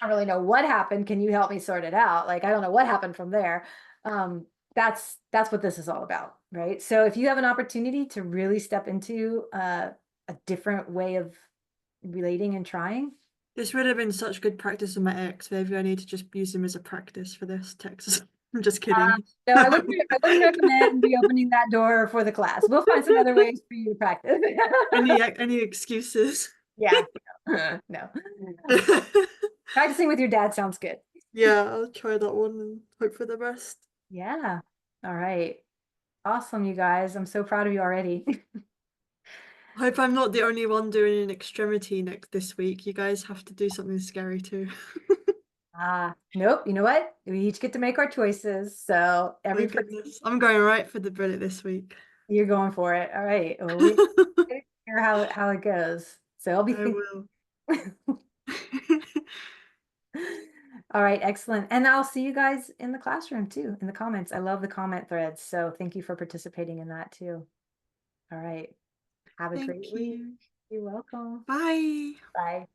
don't really know what happened. Can you help me sort it out? Like, I don't know what happened from there. That's what this is all about, right? So if you have an opportunity to really step into a different way of relating and trying, This would have been such good practice with my ex. Maybe I need to just use him as a practice for this text. I'm just kidding. no, I wouldn't recommend reopening that door for the class. We'll find some other ways for you to practice. Any excuses? Yeah, no. Practicing with your dad sounds good. Yeah, I'll try that one and hope for the best. Yeah. All right. Awesome, you guys. I'm so proud of you already. Hope I'm not the only one doing an extremity this week. You guys have to do something scary too. Nope. You know what? We each get to make our choices. So every My person, goodness. I'm going right for the bullet this week. you're going for it. All right. Well, we hear how it goes. So I'll be I thinking. will. All right, excellent. And I'll see you guys in the classroom too, in the comments. I love the comment threads. So thank you for participating in that too. All right. Have a Thank great week. you. You're welcome. Bye. Bye.